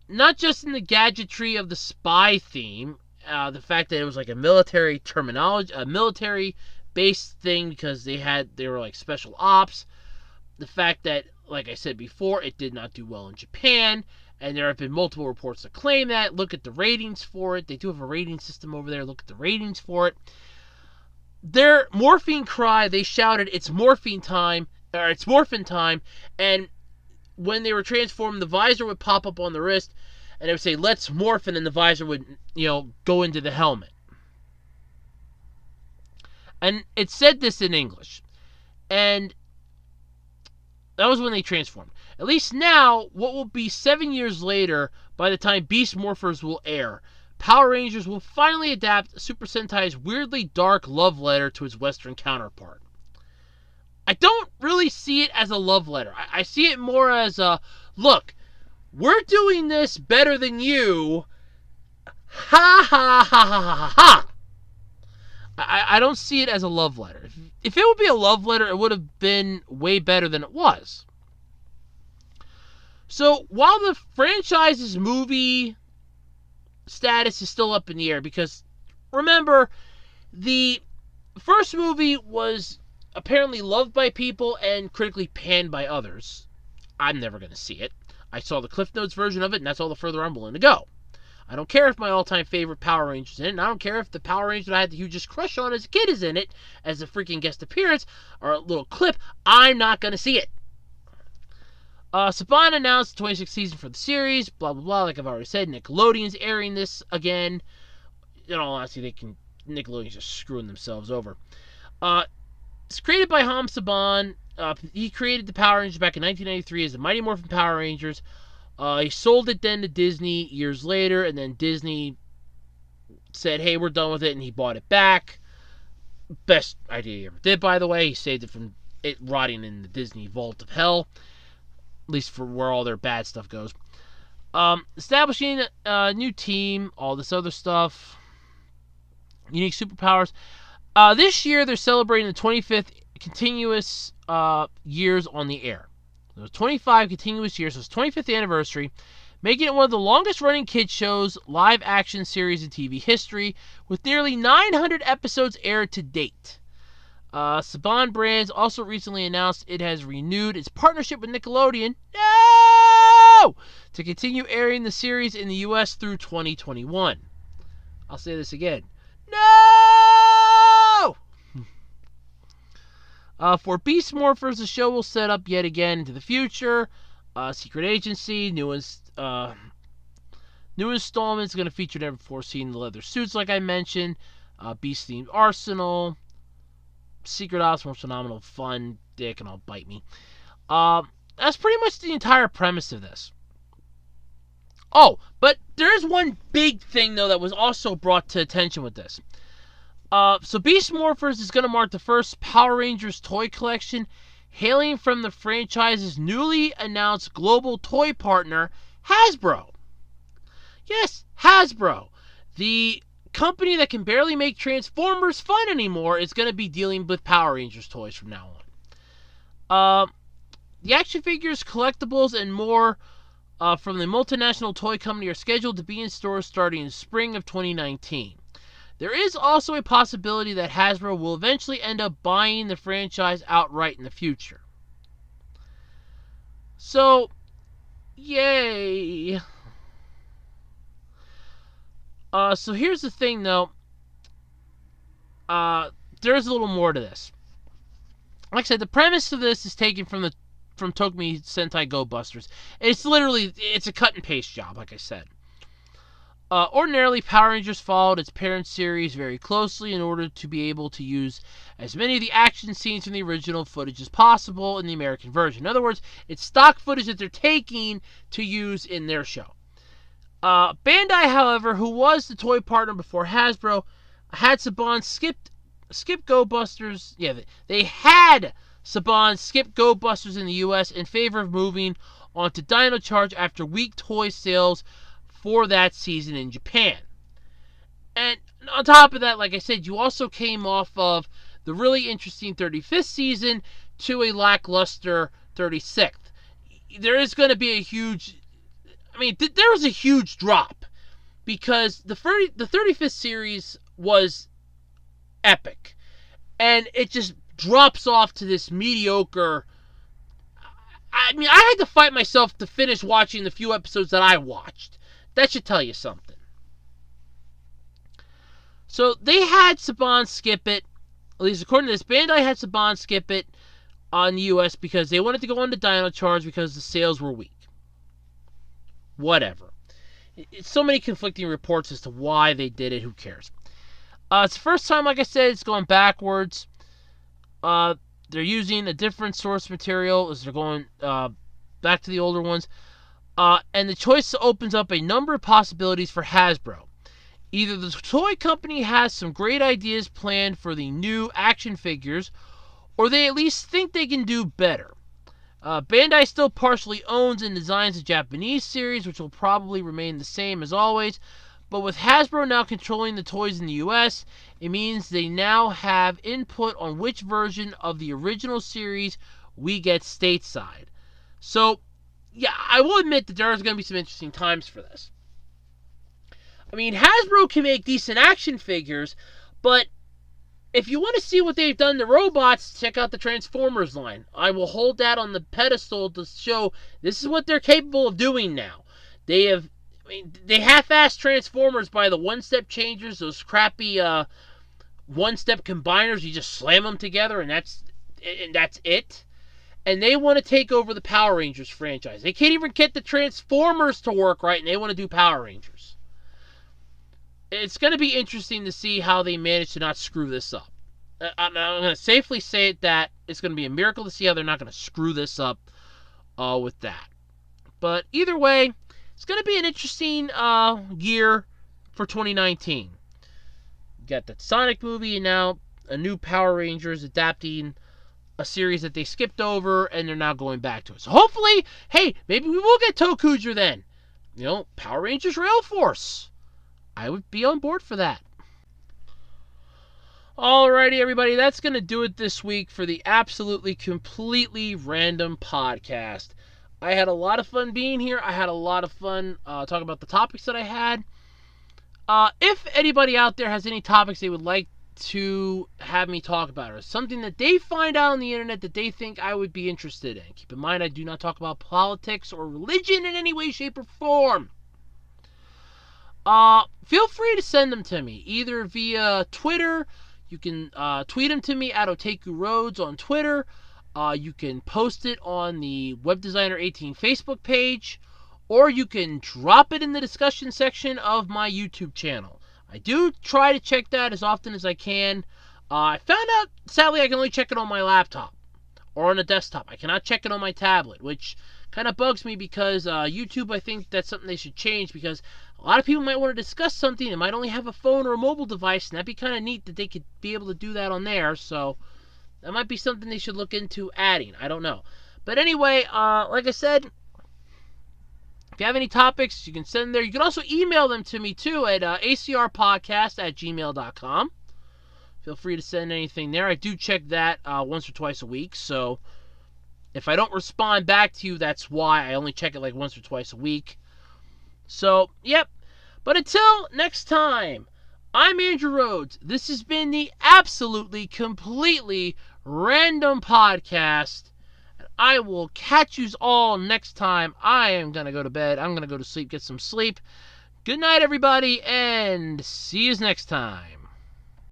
Not just in the gadgetry of the spy theme, the fact that it was like a military terminology, a military-based thing because they were like special ops. The fact that, like I said before, it did not do well in Japan, and there have been multiple reports that claim that. Look at the ratings for it. They do have a rating system over there. Look at the ratings for it. Their morphine cry, they shouted, "It's morphine time," or "It's morphin' time," and when they were transformed, the visor would pop up on the wrist, and it would say, "Let's morph," and then the visor would, go into the helmet. And it said this in English. And that was when they transformed. At least now, what will be 7 years later, by the time Beast Morphers will air, Power Rangers will finally adapt Super Sentai's weirdly dark love letter to its Western counterpart. I don't really see it as a love letter. I see it more as a, look, we're doing this better than you. Ha ha ha ha ha ha. I don't see it as a love letter. If it would be a love letter, it would have been way better than it was. So while the franchise's movie status is still up in the air, because remember, the first movie was apparently loved by people and critically panned by others. I'm never going to see it. I saw the Cliff Notes version of it, and that's all the further I'm willing to go. I don't care if my all-time favorite Power Ranger's in it, and I don't care if the Power Ranger that I had the hugest crush on as a kid is in it as a freaking guest appearance or a little clip. I'm not going to see it. Saban announced the 26th season for the series, blah, blah, blah. Like I've already said, Nickelodeon's airing this again. In all honesty, Nickelodeon's just screwing themselves over. It's created by Ham Saban. He created the Power Rangers back in 1993 as the Mighty Morphin Power Rangers. He sold it then to Disney years later, and then Disney said, hey, we're done with it, and he bought it back. Best idea he ever did, by the way. He saved it from it rotting in the Disney vault of hell, at least for where all their bad stuff goes. Establishing a new team, all this other stuff, unique superpowers. This year, they're celebrating the 25th continuous years on the air. There was 25 continuous years, so it's 25th anniversary, making it one of the longest-running kids shows, live-action series in TV history, with nearly 900 episodes aired to date. Saban Brands also recently announced it has renewed its partnership with Nickelodeon to continue airing the series in the U.S. through 2021. I'll say this again. No! For Beast Morphers, the show will set up yet again into the future. Secret Agency, new installment is going to feature never before seen the leather suits, like I mentioned. Beast-themed arsenal. Secret Ops, most phenomenal fun, dick, and all bite me. That's pretty much the entire premise of this. Oh, but there is one big thing, though, that was also brought to attention with this. So Beast Morphers is going to mark the first Power Rangers toy collection hailing from the franchise's newly announced global toy partner, Hasbro. Yes, Hasbro. The company that can barely make Transformers fun anymore is going to be dealing with Power Rangers toys from now on. The action figures, collectibles, and more from the multinational toy company are scheduled to be in stores starting in spring of 2019. There is also a possibility that Hasbro will eventually end up buying the franchise outright in the future. So, yay. So here's the thing, though. There's a little more to this. Like I said, the premise of this is taken from Tokumi Sentai Go Busters. It's a cut and paste job, like I said. Ordinarily, Power Rangers followed its parent series very closely in order to be able to use as many of the action scenes from the original footage as possible in the American version. In other words, it's stock footage that they're taking to use in their show. Bandai, however, who was the toy partner before Hasbro, had Saban skip Go Busters. Yeah, they had Saban skip Go Busters in the U.S. in favor of moving on to Dino Charge after weak toy sales for that season in Japan. And on top of that, like I said, you also came off of the really interesting 35th season to a lackluster 36th. There is going to be a huge... there was a huge drop because the 35th series was epic. And it just drops off to this mediocre... I had to fight myself to finish watching the few episodes that I watched. That should tell you something. So they had Saban skip it. At least according to this, Bandai had Saban skip it on the US because they wanted to go on to Dino Charge because the sales were weak. Whatever. It's so many conflicting reports as to why they did it. Who cares? It's the first time, like I said, it's going backwards. They're using a different source material as they're going back to the older ones. And the choice opens up a number of possibilities for Hasbro. Either the toy company has some great ideas planned for the new action figures, or they at least think they can do better. Bandai still partially owns and designs the Japanese series, which will probably remain the same as always, but with Hasbro now controlling the toys in the US, it means they now have input on which version of the original series we get stateside. So, yeah, I will admit that there's going to be some interesting times for this. I mean, Hasbro can make decent action figures, but if you want to see what they've done to robots, check out the Transformers line. I will hold that on the pedestal to show this is what they're capable of doing now. They half-assed Transformers by the one-step changers, those crappy one-step combiners. You just slam them together, and that's it. And they want to take over the Power Rangers franchise. They can't even get the Transformers to work right, and they want to do Power Rangers. It's going to be interesting to see how they manage to not screw this up. I'm going to safely say that it's going to be a miracle to see how they're not going to screw this up with that. But either way, it's going to be an interesting year for 2019. You got the Sonic movie, and now a new Power Rangers adapting a series that they skipped over, and they're now going back to it. So hopefully, hey, maybe we will get Tokuger then. You know, Power Rangers Rail Force. I would be on board for that. Alrighty, everybody, that's going to do it this week for the absolutely, completely random podcast. I had a lot of fun being here. I had a lot of fun talking about the topics that I had. If anybody out there has any topics they would like to have me talk about, or something that they find out on the internet that they think I would be interested in, keep in mind I do not talk about politics or religion in any way, shape, or form. Feel free to send them to me, either via Twitter. You can tweet them to me at Otaku Roads on Twitter. You can post it on the Web Designer 18 Facebook page, or you can drop it in the discussion section of my YouTube channel. I do try to check that as often as I can. I found out, sadly, I can only check it on my laptop or on a desktop. I cannot check it on my tablet, which kind of bugs me because YouTube, I think that's something they should change, because a lot of people might want to discuss something and might only have a phone or a mobile device, and that'd be kind of neat that they could be able to do that on there. So that might be something they should look into adding. I don't know. But anyway, like I said, if you have any topics, you can send them there. You can also email them to me, too, at acrpodcast@gmail.com. Feel free to send anything there. I do check that once or twice a week, so if I don't respond back to you, that's why. I only check it like once or twice a week. So, yep. But until next time, I'm Andrew Rhodes. This has been the absolutely, completely random podcast. And I will catch you all next time. I am going to go to bed. I'm going to go to sleep, get some sleep. Good night, everybody, and see you next time.